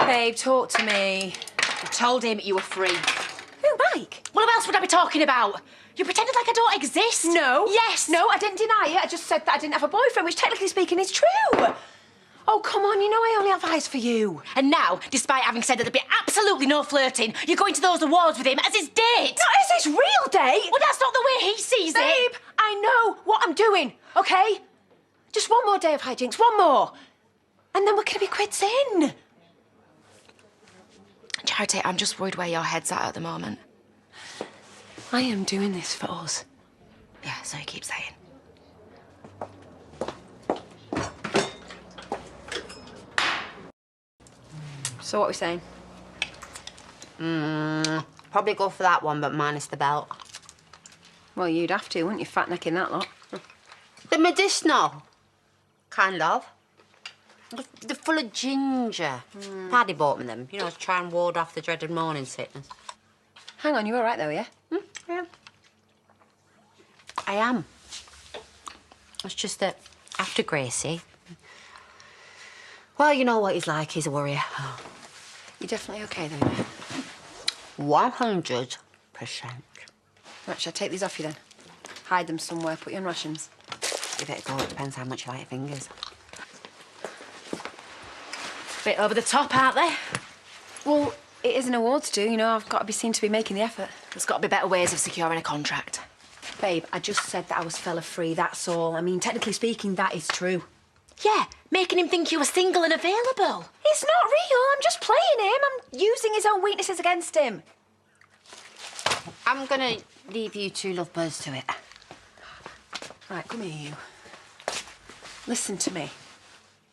B: Babe, talk to me.
C: I told him you were free.
B: Who, Mike?
C: What else would I be talking about? You pretended like I don't exist.
B: No.
C: Yes.
B: No, I didn't deny it. I just said that I didn't have a boyfriend, which technically speaking is true. Oh, come on, you know I only have eyes for you.
C: And now, despite having said that there'd be absolutely no flirting, you're going to those awards with him as his date.
B: Not as his real date.
C: Well, that's not the way he sees it.
B: Babe, I know what I'm doing, OK? Just one more day of hijinks, one more. And then we're going to be quits in.
C: Charity, I'm just worried where your head's at the moment.
B: I am doing this for us.
C: Yeah, so you keep saying.
L: So what are we saying? Probably go for that one, but minus the belt.
B: Well, you'd have to, wouldn't you, fat-necking that lot?
L: The medicinal. Kind of. They're full of ginger. Paddy bought me them, you know, to try and ward off the dreaded morning sickness.
B: Hang on, you're all right, though, yeah?
L: Yeah. I am. It's just that after Gracie... Well, you know what he's like. He's a worrier.
B: You're definitely OK, though, yeah?
L: 100%.
B: Right, shall I take these off you, then? Hide them somewhere, put you on rations.
L: Give it a go. It depends how much you like your fingers.
C: Bit over the top, aren't they?
B: Well, it is an awards do, you know. I've got to be seen to be making the effort.
C: There's got to be better ways of securing a contract.
B: Babe, I just said that I was fella-free, that's all. I mean, technically speaking, that is true.
C: Yeah, making him think you were single and available.
B: It's not real. I'm just playing him. I'm using his own weaknesses against him.
L: I'm gonna leave you two lovebirds to it.
B: Right, come here, you. Listen to me.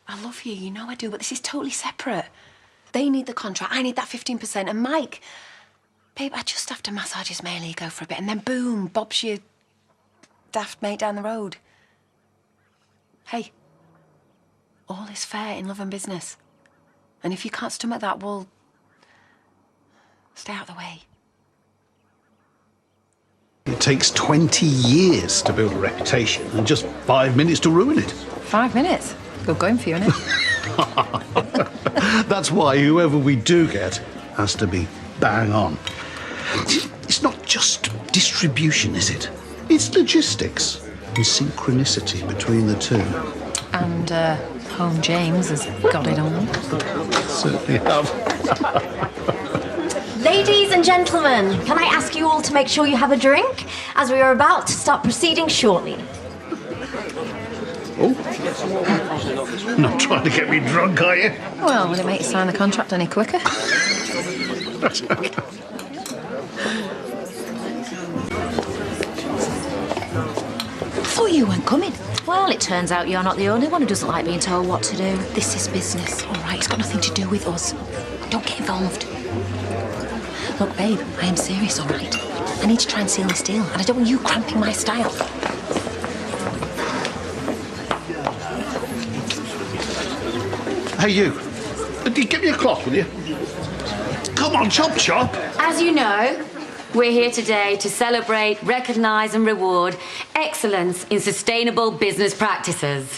B: I love you, you know I do, but this is totally separate. They need the contract, I need that 15%, and Mike... Babe, I just have to massage his male ego for a bit, and then boom, Bob's your daft mate down the road. Hey, all is fair in love and business. And if you can't stomach that, well, stay out of the way.
S: It takes 20 years to build a reputation and just 5 minutes to ruin it.
B: 5 minutes? Good going for you, isn't it?
S: That's why whoever we do get has to be bang on. It's not just distribution, is it? It's logistics and synchronicity between the two.
B: And Home James has got it on.
S: Certainly have.
T: Ladies and gentlemen, can I ask you all to make sure you have a drink, as we are about to start proceeding shortly.
S: Oh, not trying to get me drunk, are you?
B: Well, will it make you sign the contract any quicker?
S: That's okay.
B: Thought you weren't coming.
C: Well, it turns out you're not the only one who doesn't like being told what to do.
B: This is business, all right? It's got nothing to do with us. Don't get involved. Look, babe, I am serious, all right? I need to try and seal this deal, and I don't want you cramping my style.
S: Hey, you. Give me a cloth, will you? Come on, chop, chop.
T: As you know,
B: We're here today to celebrate, recognise and reward excellence in sustainable business practices.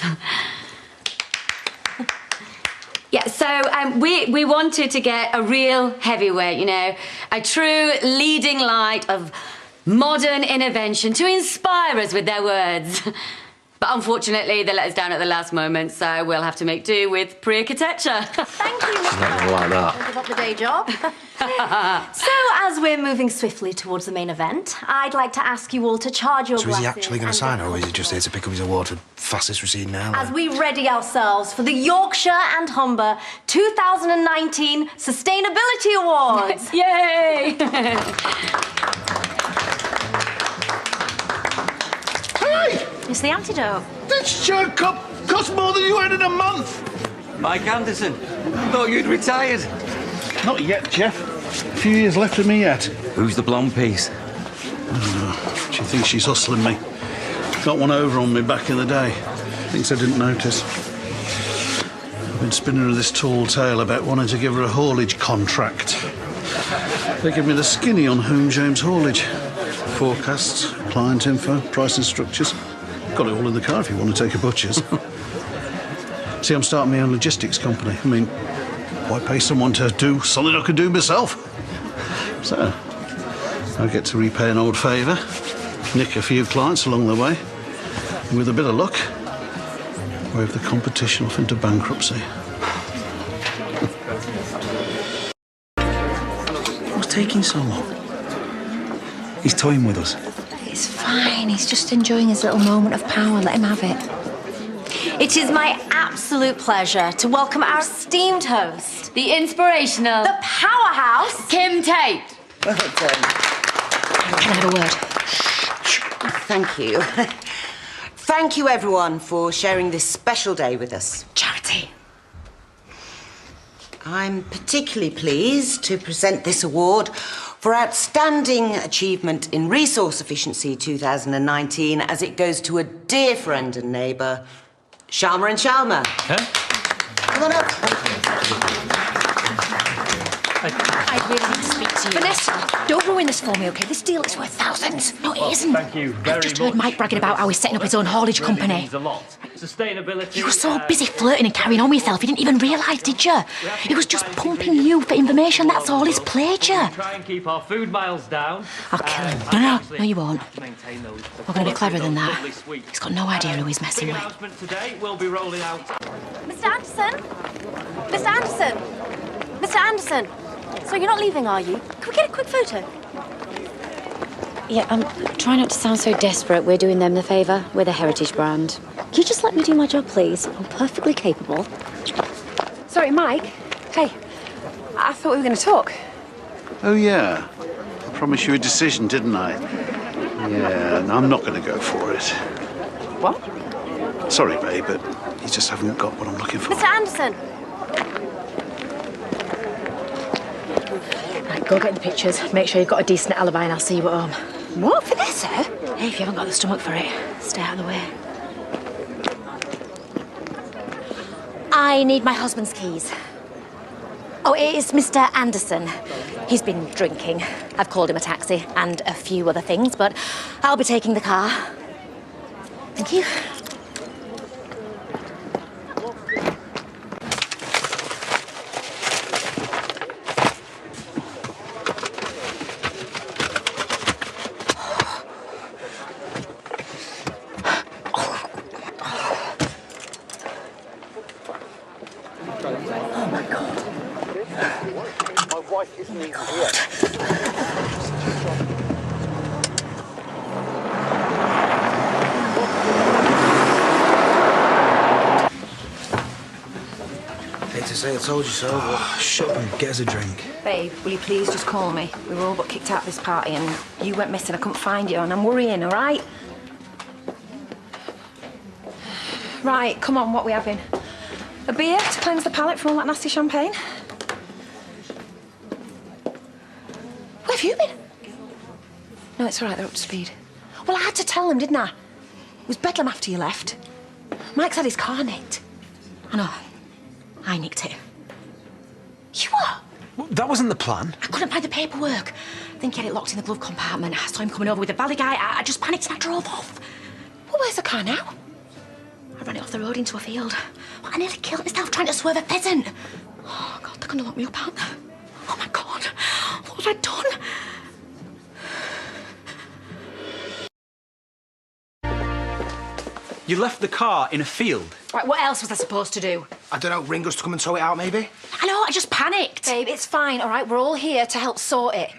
B: Yeah, so we wanted to get a real heavyweight, you know, a true leading light of modern intervention to inspire us with their words. But unfortunately, they let us down at the last moment, so we'll have to make do with pre-architecture.
T: Thank you, Mr.
H: Like that.
T: Don't give up the day job. So, as we're moving swiftly towards the main event, I'd like to ask you all to charge your
N: So is
T: glasses.
N: he actually going to sign, or is he just here to pick up his award for fastest receding airline?
T: As we ready ourselves for the Yorkshire and Humber 2019 Sustainability Awards.
B: Yay!
F: Hey!
C: It's the antidote.
F: This shirt cup costs more than you earn in a month.
U: Mike Anderson, I thought you'd retired.
S: Not yet, Jeff. A few years left of me yet.
U: Who's the blonde piece?
S: I don't know. She thinks she's hustling me. Got one over on me back in the day. Thinks I didn't notice. I've been spinning her this tall tale about wanting to give her a haulage contract. They give me the skinny on Whom James Haulage. Forecasts, client info, pricing structures. Got it all in the car if you want to take a butcher's. See, I'm starting my own logistics company. I mean, why pay someone to do something I could do myself? So, I get to repay an old favour, nick a few clients along the way, and with a bit of luck, wave the competition off into bankruptcy. What's taking so long?
Q: He's toying with us.
E: It's fine. He's just enjoying his little moment of power. Let him have it.
T: It is my absolute pleasure to welcome our esteemed host,
B: The inspirational,
T: the powerhouse,
B: Kim Tate.
G: Well done.
E: Can I have a word?
G: Thank you. Thank you, everyone, for sharing this special day with us.
E: Charity.
G: I'm particularly pleased to present this award for Outstanding Achievement in Resource Efficiency 2019 as it goes to a dear friend and neighbour, Shalma and Shalma.
R: Huh?
G: Come on up.
E: I really need to speak to you. Vanessa, don't ruin this for me, OK? This deal is worth thousands. No, it isn't.
V: Thank you very
E: I've just heard Mike bragging about how he's setting up his own haulage company.
V: Means a lot. Sustainability.
E: You were so busy flirting and carrying on with yourself, you didn't even realise, did you? He was just pumping you for information, that's all. He's played you.
V: Try and keep our food miles down.
E: I'll kill him. No, you won't. We're going to be cleverer than that. He's got no idea who he's messing with.
V: Announcement today, we'll be rolling out.
T: Mr. Anderson? Mr. Anderson? Mr. Anderson? So you're not leaving, are you? Can we get a quick photo?
W: Yeah, try not to sound so desperate. We're doing them the favour. We're the heritage brand. Can you just let me do my job, please? I'm perfectly capable.
E: Sorry, Mike. Hey, I thought we were going to talk.
S: Oh, yeah. I promised you a decision, didn't I? Yeah, and I'm not going to go for it.
E: What?
S: Sorry, babe, but you just haven't got what I'm looking for.
T: Mr. Anderson?
E: Right, go get the pictures. Make sure you've got a decent alibi and I'll see you at home. What? Vanessa? Hey, if you haven't got the stomach for it, stay out of the way.
T: I need my husband's keys. Oh, it is Mr. Anderson. He's been drinking. I've called him a taxi and a few other things, but I'll be taking the car. Thank you.
Q: Hate to say I told you so, but shut up and get us a drink.
C: Babe, will you please just call me? We were all but kicked out of this party and you went missing. I couldn't find you and I'm worrying, all right? Right, come on, what are we having? A beer to cleanse the palate from all that nasty champagne? Where have you been? No, it's all right, they're up to speed. Well, I had to tell them, didn't I? It was bedlam after you left. Mike's had his car nicked. I know. I nicked it. You what?
Q: That wasn't the plan.
T: I couldn't find the paperwork. I think he had it locked in the glove compartment. I saw him coming over with a valley guy. I just panicked and I drove off. Well, where's the car now? I ran it off the road into a field. Well, I nearly killed myself trying to swerve a pheasant. Oh, God, they're going to lock me up, aren't they? Oh, my God. What have I done?
Q: You left the car in a field.
T: Right, what else was I supposed to do?
D: I don't know, ring us to come and tow it out, maybe?
T: I know, I just panicked.
E: Babe, it's fine, all right? We're all here to help sort it.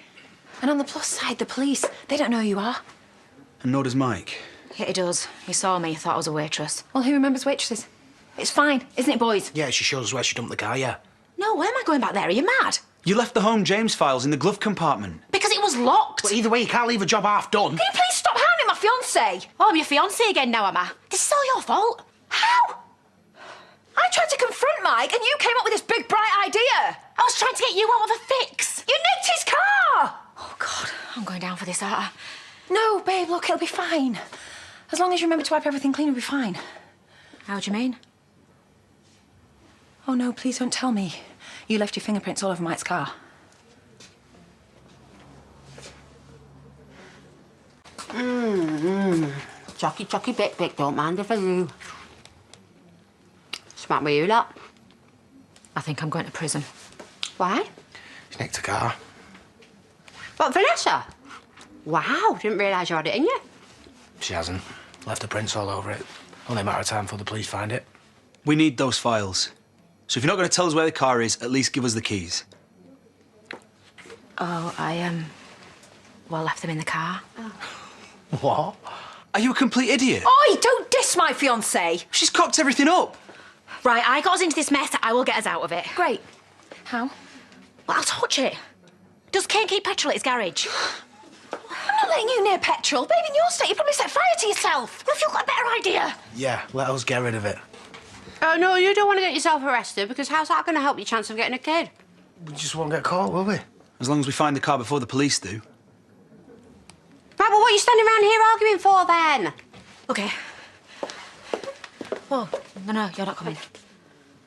E: And on the plus side, the police, they don't know who you are.
Q: And nor does Mike.
T: Yeah, he does. He saw me, thought I was a waitress.
E: Well, who remembers waitresses? It's fine, isn't it, boys?
D: Yeah, she shows us where she dumped the car, yeah.
T: No, where am I going back there? Are you mad?
Q: You left the home James files in the glove compartment.
T: Because it was locked.
D: Well, either way, you can't leave a job half done.
E: Can you please stop hounding my fiancé?
T: Oh, I'm your fiancé again now, am I? This is all your fault.
E: How? I tried to confront Mike and you came up with this big, bright idea.
T: I was trying to get you out of a fix.
E: You nicked his car!
T: Oh, God, I'm going down for this, aren't I?
E: No, babe, look, it'll be fine. As long as you remember to wipe everything clean, it'll be fine.
T: How do you mean?
E: Oh, no, please don't tell me. You left your fingerprints all over Mike's car.
L: Chocky bit, don't mind if I do. Smart with you lot.
T: I think I'm going to prison.
L: Why?
D: She nicked a car.
L: What, Vanessa? Wow, didn't realise you had it in you.
D: She hasn't. Left the prints all over it. Only a matter of time before the police find it.
Q: We need those files. So if you're not going to tell us where the car is, at least give us the keys.
T: Oh, well, I left them in the car.
D: What?
Q: Are you a complete idiot?
E: Oi, don't diss my fiancé.
Q: She's cocked everything up.
T: Right, I got us into this mess. I will get us out of it.
E: Great. How?
T: Well, I'll touch it. Does Kane keep petrol at his garage?
E: I'm not letting you near petrol. Babe, in your state, you probably set fire to yourself.
T: Well, if you've got a better idea.
D: Yeah, let us get rid of it.
L: Oh, no, you don't want to get yourself arrested because how's that going to help your chance of getting a kid?
D: We just won't get caught, will we?
Q: As long as we find the car before the police do.
L: Right, well, what are you standing around here arguing for, then?
T: OK. Whoa, no, you're not coming.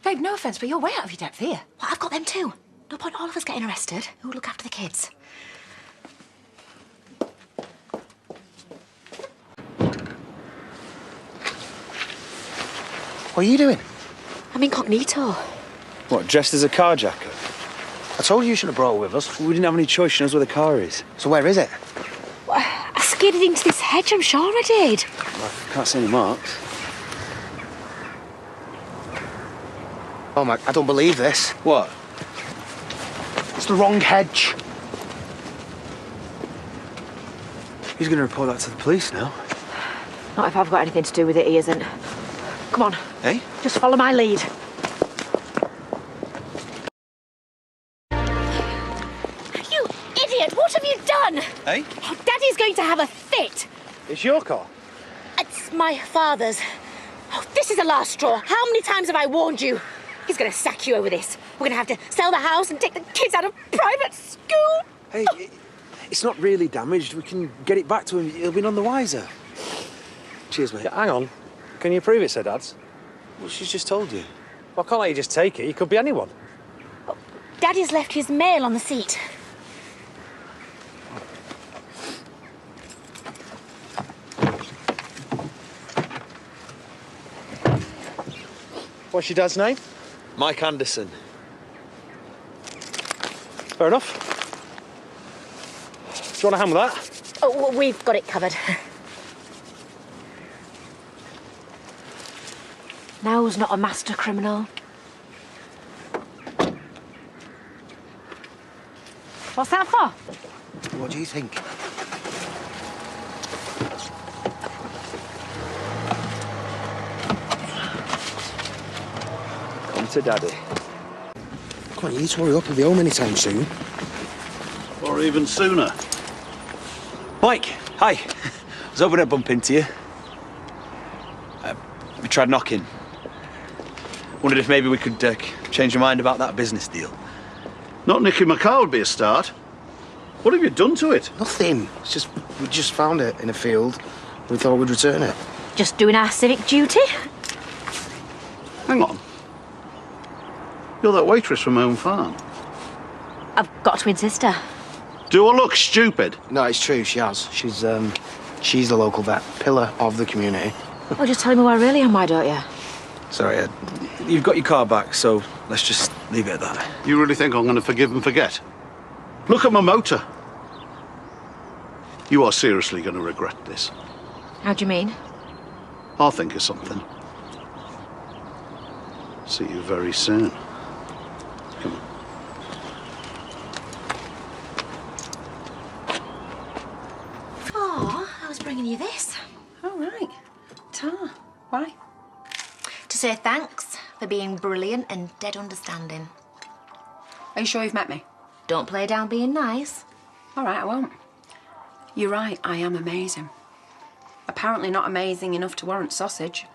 E: Babe, no offence, but you're way out of your depth here.
T: Well, I've got them too. No point all of us getting arrested. Who'll look after the kids?
D: What are you doing?
T: I'm incognito.
Q: What, dressed as a carjacker?
D: I told you should have brought her with us.
Q: We didn't have any choice. She knows where the car is.
D: So where is it?
T: I skidded into this hedge, I'm sure I did.
Q: Well, I can't see any marks.
D: Oh, my, I don't believe this.
Q: What?
D: It's the wrong hedge.
Q: Who's going to report that to the police now?
T: Not if I've got anything to do with it, he isn't. Come on.
Q: Hey?
T: Just follow my lead. You idiot! What have you done?
Q: Hey?
T: Oh, Daddy's going to have a fit.
D: It's your car.
T: It's my father's. Oh, this is the last straw. How many times have I warned you? He's going to sack you over this. We're going to have to sell the house and take the kids out of private school.
Q: Hey, it's not really damaged. We can get it back to him. He'll be none the wiser. Cheers, mate.
K: Yeah, hang on. Can you prove it's her dad's?
Q: Well, she's just told you.
K: Well, I can't let you just take it. He could be anyone.
T: Daddy's left his mail on the seat.
K: What's your dad's name?
Q: Mike Anderson.
K: Fair enough. Do you want a hand with that?
T: Oh, well, we've got it covered. Now who's not a master criminal? What's that for?
D: What do you think?
Q: Come to Daddy.
D: Come on, you need to hurry up. He'll be home anytime soon.
S: Or even sooner.
Q: Mike, hi. I was hoping to bump into you. We tried knocking. Wondered if maybe we could change your mind about that business deal.
S: Not nicking my car would be a start. What have you done to it?
D: Nothing. It's just, we just found it in a field. We thought we'd return it.
T: Just doing our civic duty?
S: Hang on. You're that waitress from my own farm.
W: I've got a twin sister.
S: Do I look stupid?
D: No, it's true, she has. She's the local vet, pillar of the community.
W: Well, just tell me who I really am, why don't you?
Q: Sorry, you've got your car back, so let's just leave it at that.
S: You really think I'm going to forgive and forget? Look at my motor. You are seriously going to regret this.
W: How do you mean?
S: I'll think of something. See you very soon. Come on.
C: Oh, I was bringing you this.
L: All right. Tar. Why?
C: To say thanks for being brilliant and dead understanding.
L: Are you sure you've met me?
C: Don't play down being nice.
L: All right, I won't. You're right, I am amazing. Apparently not amazing enough to warrant sausage.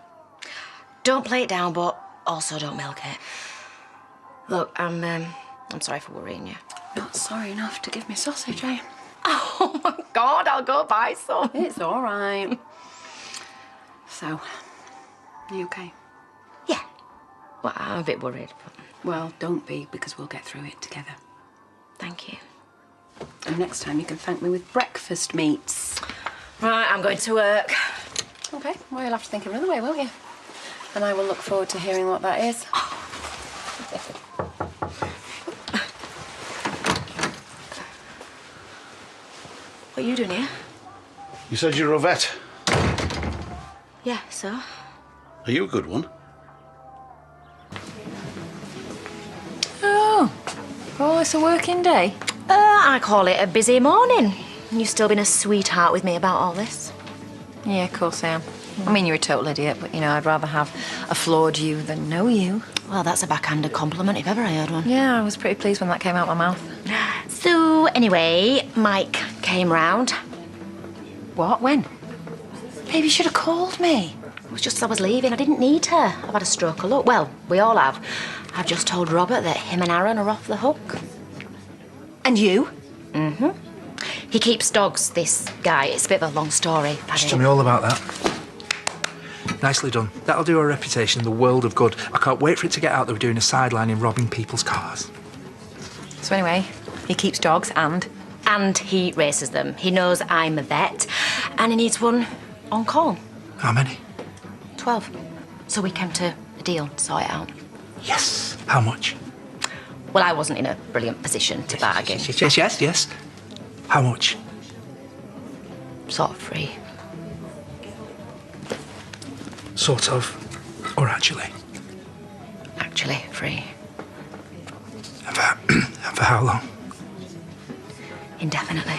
C: Don't play it down, but also don't milk it. Look, I'm sorry for worrying you.
L: Not sorry enough to give me sausage, eh?
C: Oh my God, I'll go buy some.
L: It's all right. So, you okay?
C: Yeah. Well, I'm a bit worried, but...
L: Well, don't be, because we'll get through it together.
C: Thank you.
L: And next time you can thank me with breakfast meats.
C: Right, I'm going to work.
L: Okay, well, you'll have to think of another way, won't you? And I will look forward to hearing what that is.
C: What are you doing here?
S: You said you're a vet.
C: Yeah, so?
S: Are you a good one?
W: Oh, it's a working day?
C: I call it a busy morning. You've still been a sweetheart with me about all this.
W: Yeah, of course I am. I mean, you're a total idiot, but, you know, I'd rather have a flawed you than no you.
C: Well, that's a backhanded compliment if ever I heard one.
W: Yeah, I was pretty pleased when that came out my mouth.
C: So, anyway, Mike came round.
W: What? When? Babe, you should have called me.
C: It was just as I was leaving. I didn't need her. I've had a stroke of luck. Well, we all have. I've just told Robert that him and Aaron are off the hook.
W: And you?
C: Mm-hmm. He keeps dogs, this guy. It's a bit of a long story.
Q: Just tell me all about that. Nicely done. That'll do our reputation the world of good. I can't wait for it to get out that we're doing a sideline in robbing people's cars.
W: So anyway, he keeps dogs and...
C: And he races them. He knows I'm a vet, and he needs one on call.
Q: How many?
C: 12. So we came to a deal to sort it out.
Q: Yes. How much?
C: Well, I wasn't in a brilliant position to bargain.
Q: Yes. How much?
C: Sort of free.
Q: Sort of. Or actually?
C: Actually, free.
Q: And for how long?
C: Indefinitely.